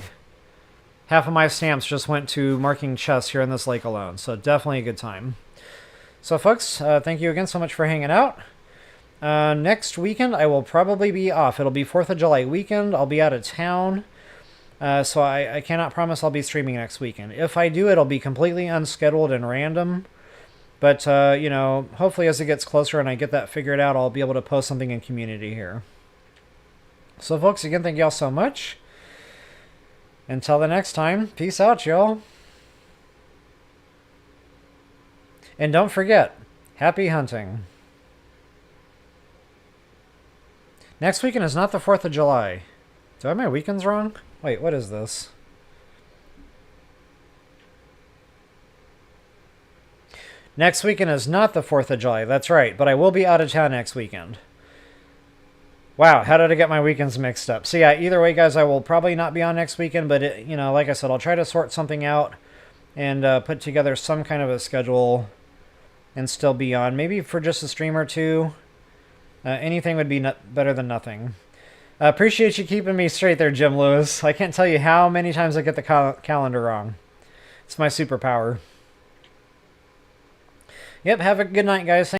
Half of my stamps just went to marking chests here in this lake alone, so definitely a good time. So, folks, thank you again so much for hanging out. Next weekend, I will probably be off. It'll be 4th of July weekend. I'll be out of town. So I cannot promise I'll be streaming next weekend. If I do, it'll be completely unscheduled and random. But, you know, hopefully as it gets closer and I get that figured out, I'll be able to post something in community here. So, folks, again, thank y'all so much. Until the next time, peace out, y'all. And don't forget, happy hunting. Next weekend is not the 4th of July. Do I have my weekends wrong? Wait, what is this? Next weekend is not the 4th of July. That's right, but I will be out of town next weekend. Wow, how did I get my weekends mixed up? So yeah, either way, guys, I will probably not be on next weekend, but, you know, like I said, I'll try to sort something out and put together some kind of a schedule and still be on. Maybe for just a stream or two. Anything would be better than nothing. Appreciate you keeping me straight there, Jim Lewis. I can't tell you how many times I get the calendar wrong. It's my superpower. Yep, have a good night, guys.